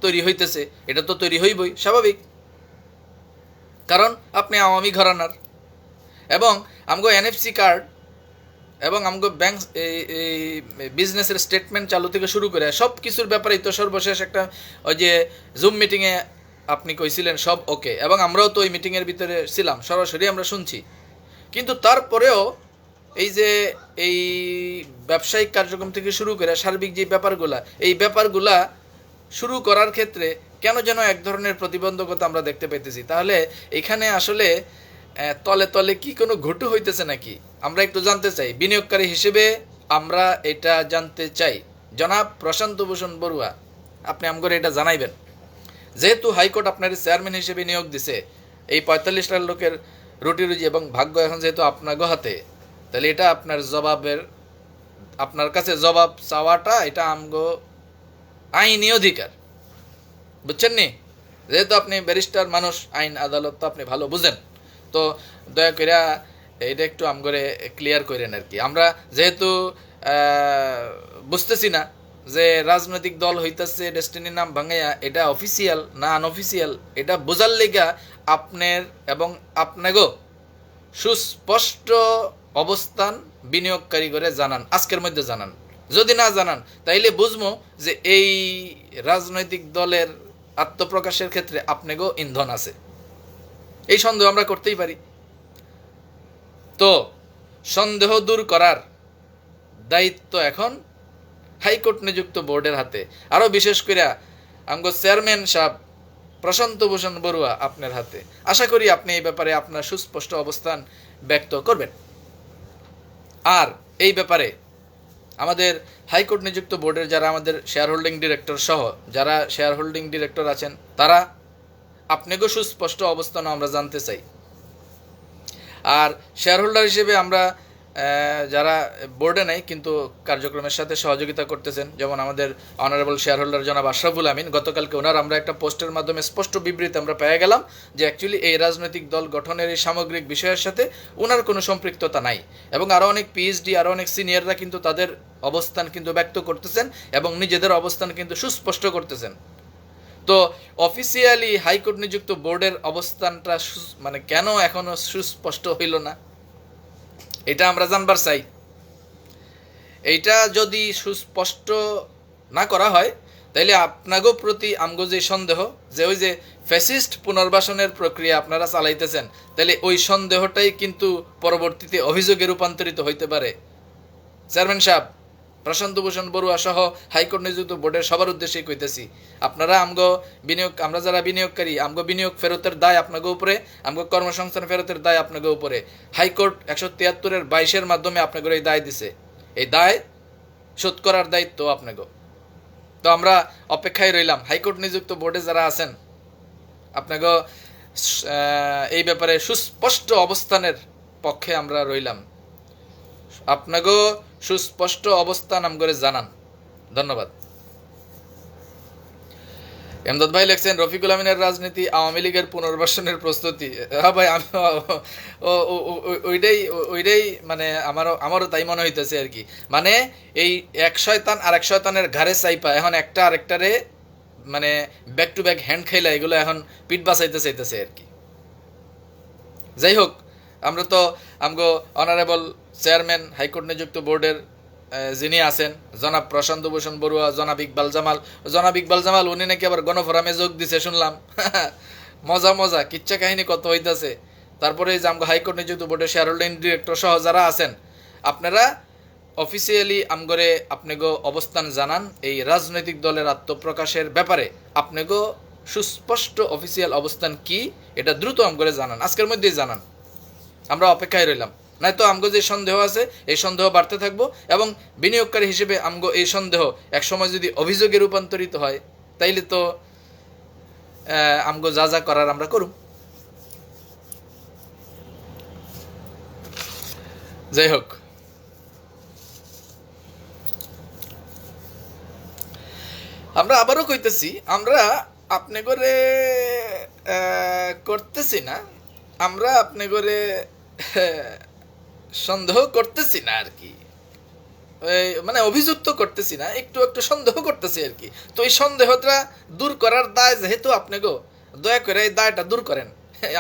তৈরি হইতেছে, এটা তো তৈরি হইবই, স্বাভাবিক। কারণ আপনি আওয়ামী ঘরানার, এবং আমগো এনএফসি কার্ড এবং আমগো ব্যাংক এই বিজনেসের স্টেটমেন্ট চালু থেকে শুরু করে সব কিছুর ব্যাপারেই তো সর্বশেষ একটা ওই যে জুম মিটিংয়ে আপনি কইছিলেন সব ওকে, এবং আমরাও তো ওই মিটিংয়ের ভিতরে ছিলাম, সরাসরি আমরা শুনছি। কিন্তু তারপরেও এই যে এই ব্যবসায়িক কার্যক্রম থেকে শুরু করে সার্বিক যে ব্যাপারগুলা, এই ব্যাপারগুলা শুরু করার ক্ষেত্রে কেন যেন এক ধরনের প্রতিবন্ধকতা আমরা দেখতে পাইতেছি। তাহলে এখানে আসলে তলে তলে কি কোনো ঘটু হইতেছে নাকি, আমরা একটু জানতে চাই। বিনিয়োগকারী হিসেবে আমরা এটা জানতে চাই। জনাব প্রশান্ত ভূষণ বড়ুয়া, আপনি আমগরে এটা জানাইবেন। যেহেতু হাইকোর্ট আপনার চেয়ারম্যান হিসেবে নিয়োগ দিছে, এই 45 লাখ লোকের রুটি রুজি এবং ভাগ্য এখন যেহেতু আপনার হাতে, তাহলে এটা আপনার জবাবের, আপনার কাছে জবাব চাওয়াটা এটা আমগো আইনি অধিকার, বুঝছেন নি? যেহেতু আপনি ব্যারিস্টার মানুষ, আইন আদালত তো আপনি ভালো বুঝেন, তো দয়া করে এটা একটু আমগরে ক্লিয়ার করেন আর কি। আমরা যেহেতু বুঝতেছি না যে রাজনৈতিক দল হইতেছে ডেস্টিনির নাম ভাঙাইয়া, এটা অফিসিয়াল না আনঅফিসিয়াল, এটা বোঝার লেগা আপনার এবং আপনাগো সুস্পষ্ট অবস্থান বিনিয়োগকারী করে জানান, আজকের মধ্যে জানান। যদি না জানান তাইলে বুঝবো যে এই রাজনৈতিক দলের আত্মপ্রকাশের ক্ষেত্রে আপনাগো ইন্ধন আছে, এই সন্দেহ আমরা করতেই পারি। তো সন্দেহ দূর করার দায়িত্ব এখন হাইকোর্ট নিযুক্ত বোর্ডের হাতে, আরও বিশেষ করে আমগো চেয়ারম্যান সাহেব প্রশান্ত ভূষণ বড়ুয়া আপনার হাতে। আশা করি আপনি এই ব্যাপারে আপনার সুস্পষ্ট অবস্থান ব্যক্ত করবেন। আর এই ব্যাপারে আমাদের হাইকোর্ট নিযুক্ত বোর্ডের যারা আমাদের শেয়ার হোল্ডিং ডিরেক্টর সহ যারা শেয়ার হোল্ডিং ডিরেক্টর আছেন, তারা আপনাকেও সুস্পষ্ট অবস্থানও আমরা জানতে চাই। আর শেয়ার হোল্ডার হিসেবে আমরা যারা বোর্ডে নাই কিন্তু কার্যক্রমের সাথে সহযোগিতা করতেছেন, যেমন আমাদের অনারেবল শেয়ার হোল্ডার জনাব আশরাফুল আমিন, গতকালকে ওনার আমরা একটা পোস্টের মাধ্যমে স্পষ্ট বিবৃতি আমরা পেয়ে গেলাম যে অ্যাকচুয়ালি এই রাজনৈতিক দল গঠনের এই সামগ্রিক বিষয়ের সাথে ওনার কোনো সম্পৃক্ততা নাই, এবং আরও অনেক পিএইচডি আরও অনেক সিনিয়ররা কিন্তু তাদের অবস্থান কিন্তু ব্যক্ত করতেছেন এবং নিজেদের অবস্থান কিন্তু সুস্পষ্ট করতেছেন। তো অফিসিয়ালি হাইকোর্ট নিযুক্ত বোর্ডের অবস্থানটা মানে কেন এখনো সুস্পষ্ট হইল না, এটা আমরা জানবার চাই। এইটা যদি সুস্পষ্ট না করা হয় তাইলে আপনাগো প্রতি আমগো যে সন্দেহ যে ওই যে ফ্যাসিস্ট পুনর্বাসনের প্রক্রিয়া আপনারা চালাইতেছেন, তাহলে ওই সন্দেহটাই কিন্তু পরবর্তীতে অভিযোগে রূপান্তরিত হইতে পারে। চেয়ারম্যান সাহেব প্রশান্ত ভূষণ বড়ুয়া সহ হাইকোর্ট নিযুক্ত বোর্ডের সবার উদ্দেশ্যেই কইতেছি, আপনারা আমগো বিনিয়োগ, আমরা যারা বিনিয়োগকারী, আমগো বিনিয়োগ ফেরতের দায় আপনাকে উপরে, আমগো কর্মসংস্থান ফেরতের দায় আপনাকে উপরে। হাইকোর্ট 173/22 মাধ্যমে আপনাকে এই দায় দিছে, এই দায় শোধ করার দায়িত্ব আপনাকে। তো আমরা অপেক্ষায় রইলাম, হাইকোর্ট নিযুক্ত বোর্ডে যারা আছেন আপনাকে এই ব্যাপারে সুস্পষ্ট অবস্থানের পক্ষে আমরা রইলাম। আপনাকেও সুস্পষ্ট অবস্থান আমগরে জানান। ধন্যবাদ। এমদাদ ভাই লিখছেন রফিকুল আমিনের রাজনীতি আওয়ামী লীগের পুনর্বাসনের প্রস্তুতি। হ্যাঁ ভাই, আমি ওইটাই মানে আমারও তাই মনে হইতেছে আর কি। মানে এই এক শয়তান আর এক শয়তানের ঘাড়ে চাইপা এখন একটা আরেকটারে মানে ব্যাক টু ব্যাক হ্যান্ড খাইলা এগুলো এখন পিঠ বাঁচাইতে চাইতেছে আর কি। যাই হোক, আমরা তো আমগো অনারেবল চেয়ারম্যান হাইকোর্ট নিযুক্ত বোর্ডের যিনি আছেন জনাব প্রশান্ত ভূষণ বড়ুয়া, জনাব ইকবাল জামাল উনি নাকি আবার গণফোরামে যোগ দিছে শুনলাম। মজা কিচ্ছা কাহিনী কত হইতাছে। তারপরে এই যে আমগো হাইকোর্ট নিযুক্ত বোর্ডের শেয়ার হোল্ডিং ডিরেক্টর সহ যারা আছেন, আপনারা অফিসিয়ালি আমগরে আপনাকে অবস্থান জানান। এই রাজনৈতিক দলের আত্মপ্রকাশের ব্যাপারে আপনাকে সুস্পষ্ট অফিসিয়াল অবস্থান কি এটা দ্রুত আমগরে জানান, আজকের মধ্যেই জানান। আমরা অপেক্ষায় রইলাম। নাই তো আমগো যে সন্দেহ আছে এই সন্দেহ বাড়তে থাকবো, এবং বিনিয়োগকারী হিসেবে আমগো এই সন্দেহ একসময় যদি অভিযোগে রূপান্তরিত হয় তাইলে তো আমগো যা করার আমরা করুম। যাই হোক, আমরা আবারও কইতেছি, আমরা আপনি করে করতেছি না, আমরা আপনি করে সন্দেহ করতেছি না আর কি, মানে অভিযুক্ত করতেছি না, একটু একটু সন্দেহ করতেছি আর কি। তো এই সন্দেহটা দূর করার দায় যেহেতু আপনি গো, দয়া করে এই দায়টা দূর করেন,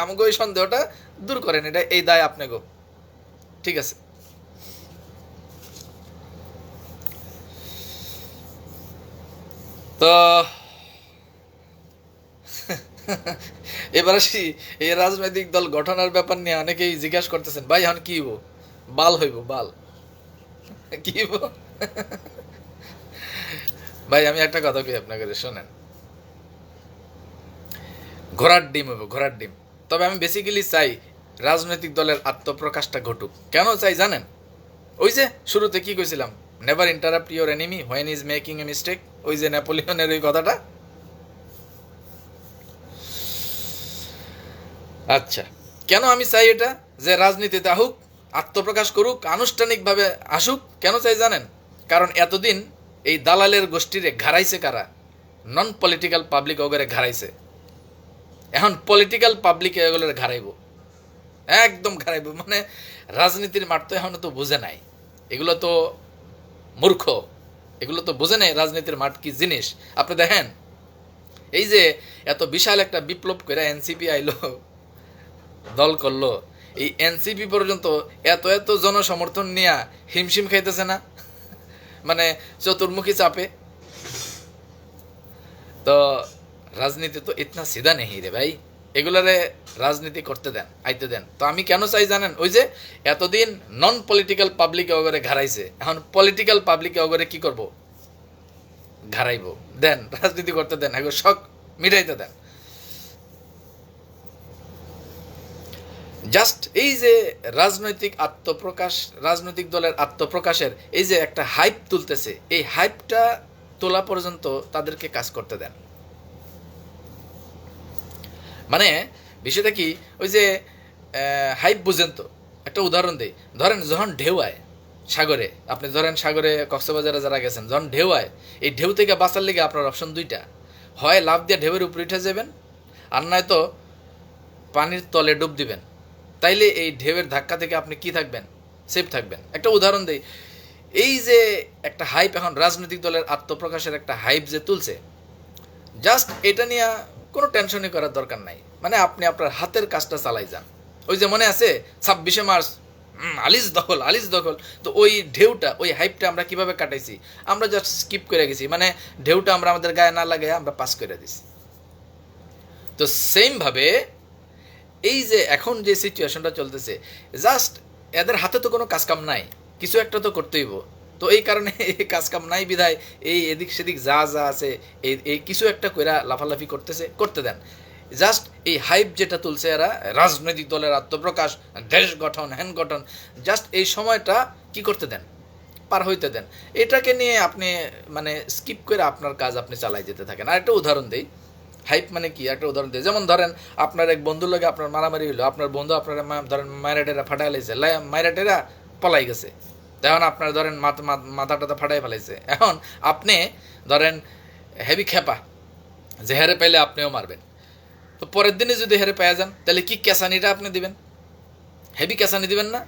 আমাকে ওই সন্দেহটা দূর করেন, এটা এই দায় আপনি গো, ঠিক আছে? তো এবার আসি এই রাজনৈতিক দল গঠনের ব্যাপার নিয়ে অনেকেই জিজ্ঞাসা করতেছেন, ভাই এখন কি হইব, বাল হইব বাল, কি হইব? ভাই আমি একটা কথা কই আপনাকে, শোনেন, ঘোড়ার ডিম হইব, ঘোড়ার ডিম। তবে আমি বেসিক্যালি চাই রাজনৈতিক দলের আত্মপ্রকাশটা ঘটুক। কেন চাই জানেন? ওই যে শুরুতে কি কইছিলাম, never interrupt your enemy when is making a mistake, ওই যে নেপোলিয়নের ওই কথাটা। আচ্ছা, কেন আমি চাই এটা, যে রাজনীতিতে আহুক, আত্মপ্রকাশ করুক, আনুষ্ঠানিকভাবে আসুক? কেন চাই জানেন? কারণ এতদিন এই দালালের গোষ্ঠীরে ঘাড়াইছে কারা? নন পলিটিক্যাল পাবলিক ওগরে ঘাড়াইছে। এখন পলিটিক্যাল পাবলিক এগুলোর ঘাড়াইব, একদম ঘাড়াইব। মানে রাজনীতির মাঠ তো এখনো তো বুঝে নাই, এগুলো তো মূর্খ, এগুলো তো বুঝে নাই রাজনীতির মাঠ কি জিনিস। আপনি দেখেন, এই যে এত বিশাল একটা বিপ্লব করে এনসিপি আইলো, দল করলো, এই এনসিপি পর্যন্ত এত এত জনসমর্থন নিয়ে হিমশিম খাইতেছে না, মানে চতুর্মুখী চাপে। তো রাজনীতি তো ইতনা সিধা নেই রে ভাই, এগুলারে রাজনীতি করতে দেন, আইতে দেন। তো আমি কেন চাই জানেন? ওই যে এতদিন নন পলিটিক্যাল পাবলিকে ওগরে ঘাড়াইছে, এখন পলিটিক্যাল পাবলিকে ওগরে কি করব? ঘাড়াইব। দেন, রাজনীতি করতে দেন, এখন শখ মিটাইতে দেন। জাস্ট এই যে রাজনৈতিক আত্মপ্রকাশ, রাজনৈতিক দলের আত্মপ্রকাশের এই যে একটা হাইপ তুলতেছে, এই হাইপটা তোলা পর্যন্ত তাদেরকে কাজ করতে দেন। মানে বিষয়টা কি, ওই যে হাইপ বুঝেন তো, একটা উদাহরণ দেই। ধরেন যখন ঢেউ আয় সাগরে, আপনি ধরেন সাগরে কক্সবাজারে যারা গেছেন, যখন ঢেউ আয়, এই ঢেউ থেকে বাঁচার লেগে আপনার অপশন দুইটা, হয় লাফ দিয়ে ঢেউয়ের উপরে উঠে যাবেন, আর নয়তো পানির তলে ডুব দিবেন। তাইলে এই ঢেউয়ের ধাক্কা থেকে আপনি কি থাকবেন? সেফ থাকবেন। একটা উদাহরণ দেই, এই যে একটা হাইপ, এখন রাজনৈতিক দলের আত্মপ্রকাশের একটা হাইপ যে তুলছে, জাস্ট এটা নিয়ে কোনো টেনশনই করার দরকার নাই। মানে আপনি আপনার হাতের কাজটা চালাই যান। ওই যে মনে আছে 26শে মার্চ, আলিজ দখল, আলিজ দখল। তো ওই ঢেউটা, ওই হাইপটা আমরা কিভাবে কাটাইছি? আমরা জাস্ট স্কিপ করে গেছি, মানে ঢেউটা আমরা আমাদের গায়ে না লাগাই আমরা পাস করে দিছি। তো সেমভাবে এই যে এখন যে সিচুয়েশনটা চলতেছে, জাস্ট এদের হাতে তো কোনো কাজকাম নাই, কিছু একটা তো করতেইব। তো এই কারণে এই কাজকাম নাই বিধায় এই এদিক সেদিক যা যা আছে, এই এই কিছু একটা কইরা লাফালাফি করতেছে, করতে দেন। জাস্ট এই হাইপ যেটা তুলছে এরা, রাজনৈতিক দলের আত্মপ্রকাশ, দেশ গঠন, হ্যান গঠন, জাস্ট এই সময়টা কি করতে দেন, পার হইতে দেন। এটাকে নিয়ে আপনি মানে স্কিপ করে আপনার কাজ আপনি চালাই যেতে থাকেন। আর একটা উদাহরণ দেই, হাইপ মানে কি, একটা উদাহরণ দিই। যেমন ধরেন আপনার এক বন্ধুর লগে আপনার মারামারি হইলো, আপনার বন্ধু আপনার ধরেন মাইরাটেরা ফাটাই লাইছে, মাইরাটেরা পলাই গেছে, এখন আপনার ধরেন মাথা টাথা ফাটাই ফেলাইছে। এখন আপনি ধরেন হেভি খেপা, যে হেরে পাইলে আপনিও মারবেন। তো পরের দিনে যদি হেরে পাওয়া যান, তাহলে কি ক্যাসানিটা আপনি দিবেন? হেভি ক্যাসানি দিবেন না?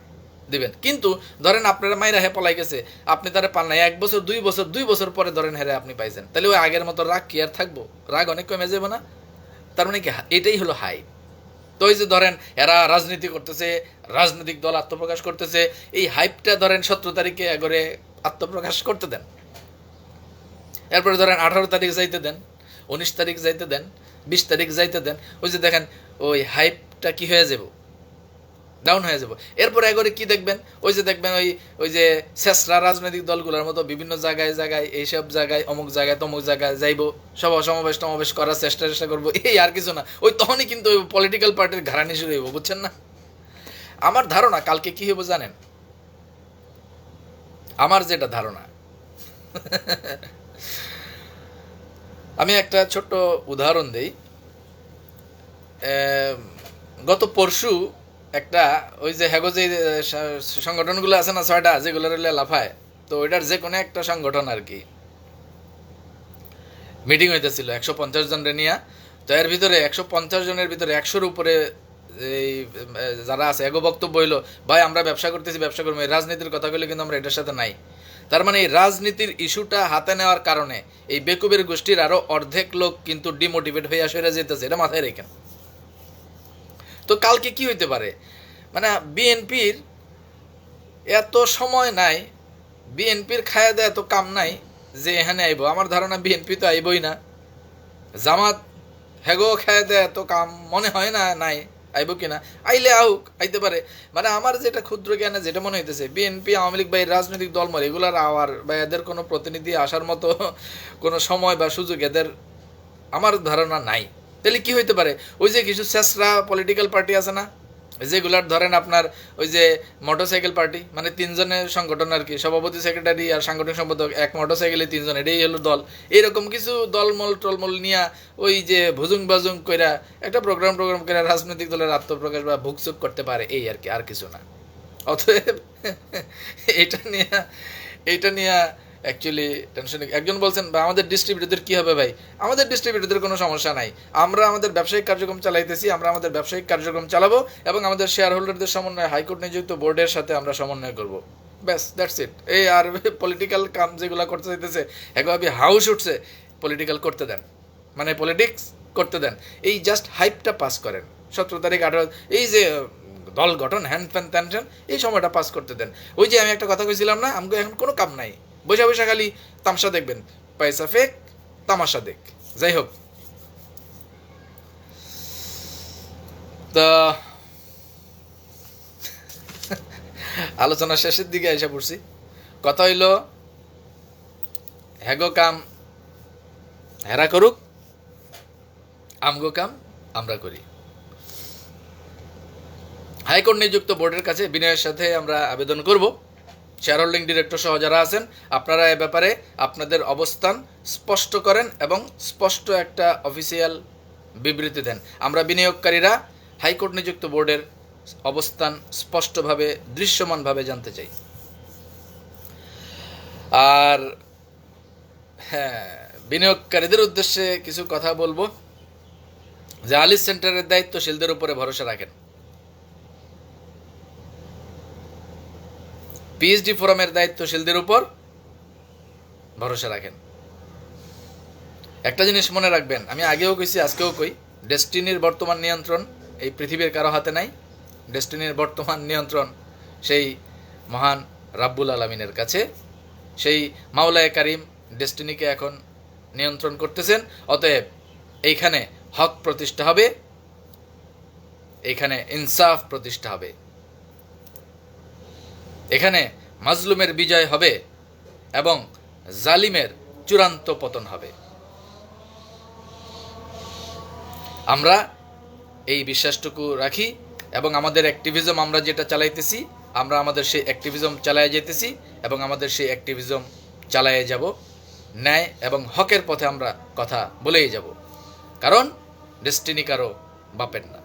দিবেন। কিন্তু ধরেন আপনারা মাইরা হে পলাই গেছে, আপনি তারা পান না, 1 বছর 2 বছর 2 বছর পরে ধরেন হেরে আপনি পাইছেন, তাহলে ওই আগের মতো রাগ কি আর থাকবো? রাগ অনেক কমে যাবে না? তার মানে কি, এটাই হলো হাই। তো ওই যে ধরেন এরা রাজনীতি করতেছে, রাজনৈতিক দল আত্মপ্রকাশ করতেছে, এই হাইপটা ধরেন 17 তারিখে একবারে আত্মপ্রকাশ করতে দেন। এরপরে ধরেন 18 তারিখ যাইতে দেন, 19 তারিখ যাইতে দেন, 20 তারিখ যাইতে দেন। ওই যে দেখেন ওই হাইপটা কি হয়ে যাব, ডাউন হয়ে যাব। এরপরে একবারে কি দেখবেন, ওই যে দেখবেন ওই ওই যে শেষরা রাজনৈতিক দলগুলোর মতো বিভিন্ন জায়গায় জায়গায়, এইসব জায়গায়, অমুক জায়গায় তমুক জায়গায় যাইব, সভা সমাবেশ টমাবেশ করার চেষ্টা করবো, এই আর কিছু না। ওই তখনই কিন্তু ওই পলিটিক্যাল পার্টির ঘাড়ানি শুরু হইব, বুঝছেন না? আমার ধারণা কালকে কি হইব জানেন? আমার যেটা ধারণা, আমি একটা ছোট্ট উদাহরণ দেই। গত পরশু একটা, ওই যে হ্যাগো যে সংগঠনগুলো আছে না 6টা, যেগুলো লাফায়, তো ওইটার যে কোনো একটা সংগঠন আর কি মিটিং হইতেছিল 150 জনের নিয়ে। তো এর ভিতরে 150 জনের ভিতরে 100-র উপরে এই যারা আছে এগো বক্তব্য হইলো ভাই আমরা ব্যবসা করতেছি, ব্যবসা করবো, এই রাজনীতির কথা বলে কিন্তু আমরা এটার সাথে নাই। তার মানে এই রাজনীতির ইস্যুটা হাতে নেওয়ার কারণে এই বেকুবের গোষ্ঠীর আরো অর্ধেক লোক কিন্তু ডিমোটিভেট হয়ে সরে যেতেছে, এটা মাথায় রেখেন। তো কালকে কি হইতে পারে, মানে বিএনপির এত সময় নাই, বিএনপির খায়া দেয় এত কাম নাই যে এখানে আইব। আমার ধারণা বিএনপি তো আইবই না, জামাত হেগো খায়া দেয় এত কাম মনে হয় না, নাই আইব কিনা, আইলে আউক, আইতে পারে। মানে আমার যেটা ক্ষুদ্র জ্ঞানে যেটা মনে হইতেছে, বিএনপি আওয়ামী লীগ বা এই রাজনৈতিক দলমল এগুলার আওয়ার বা এদের কোনো প্রতিনিধি আসার মতো কোনো সময় বা সুযোগ এদের আমার ধারণা নাই। তাহলে কি হইতে পারে, ওই যে কিছু শেষরা পলিটিক্যাল পার্টি আছে না, যেগুলার ধরেন আপনার ওই যে মোটরসাইকেল পার্টি, মানে তিনজনের সংগঠন আর কি, সভাপতি সেক্রেটারি আর সাংগঠনিক সম্পাদক, এক মোটরসাইকেলে তিনজন, এটাই হলো দল। এরকম কিছু দলমল টলমল নিয়া ওই যে ভুজুং বাজুং কইরা একটা প্রোগ্রাম করে রাজনৈতিক দলের আত্মপ্রকাশ বা ভুকচুক করতে পারে, এই আর কি, আর কিছু না। অতএব এইটা নিয়ে অ্যাকচুয়ালি টেনশন। একজন বলছেন বা আমাদের ডিস্ট্রিবিউটরদের কি হবে ভাই, আমাদের ডিস্ট্রিবিউটরদের কোনো সমস্যা নাই, আমরা আমাদের ব্যবসায়িক কার্যক্রম চালাইতেছি, আমরা আমাদের ব্যবসায়িক কার্যক্রম চালাবো এবং আমাদের শেয়ার হোল্ডারদের সমন্বয়ে হাইকোর্ট নিযুক্ত বোর্ডের সাথে আমরা সমন্বয় করব, ব্যাস, দ্যাটস ইট। এই আর পলিটিক্যাল কাম যেগুলো করতে চাইতেছে একভাবে হাউস উঠছে, পলিটিক্যাল করতে দেন, মানে পলিটিক্স করতে দেন, এই জাস্ট হাইপটা পাস করেন। 17 তারিখ 18, এই যে দল গঠন হ্যান ফ্যান ত্যান ফ্যান, এই সময়টা পাস করতে দেন। ওই যে আমি একটা কথা কইছিলাম না, আমাকে এখন কোনো কাম নাই, বৈশা বৈশা খালি তামসা দেখবেন, পয়সা ফেক তামাশা দেখ। যাই হোক, তো আলোচনা শেষের দিকে এসে পড়ছি। কথা হইল হ্যাগো কাম হেরা করুক, আমগো কাম আমরা করি। হাইকোর্ট নিযুক্ত বোর্ডের কাছে বিনয়ের সাথে আমরা আবেদন করব, শেয়ার হোল্ডিং ডিরেক্টর সহ যারা আছেন আপনারা এ ব্যাপারে আপনাদের অবস্থান স্পষ্ট করেন এবং স্পষ্ট একটা অফিসিয়াল বিবৃতি দেন। আমরা বিনিয়োগকারীরা হাইকোর্ট নিযুক্ত বোর্ডের অবস্থান স্পষ্টভাবে দৃশ্যমানভাবে জানতে চাই। আর হ্যাঁ, বিনিয়োগকারীদের উদ্দেশ্যে কিছু কথা বলবো যে আলিস সেন্টারের দায়িত্বশীলদের উপরে ভরসা রাখেন, পিএইচডি ফোরামের দায়িত্বশীলদের উপর ভরসা রাখেন। একটা জিনিস মনে রাখবেন, আমি আগেও কইছি আজকেও কই, ডেস্টিনির বর্তমান নিয়ন্ত্রণ এই পৃথিবীর কারো হাতে নাই। ডেস্টিনির বর্তমান নিয়ন্ত্রণ সেই মহান রাব্বুল আলামিনের কাছে। সেই মাওলায়ে কারিম ডেস্টিনিকে এখন নিয়ন্ত্রণ করতেছেন। অতএব এইখানে হক প্রতিষ্ঠা হবে, এইখানে ইনসাফ প্রতিষ্ঠা হবে, এখানে মাজলুমের বিজয় হবে এবং জালিমের চূড়ান্ত পতন হবে। আমরা এই বিশ্বাসটুকু রাখি এবং আমাদের অ্যাক্টিভিজম আমরা যেটা চালাইতেছি, আমরা আমাদের সেই অ্যাক্টিভিজম চালায় যেতেছি এবং আমাদের সেই অ্যাক্টিভিজম চালায়ে যাব। ন্যায় এবং হকের পথে আমরা কথা বলেই যাব, কারণ ডেস্টিনি কারো বাপের না।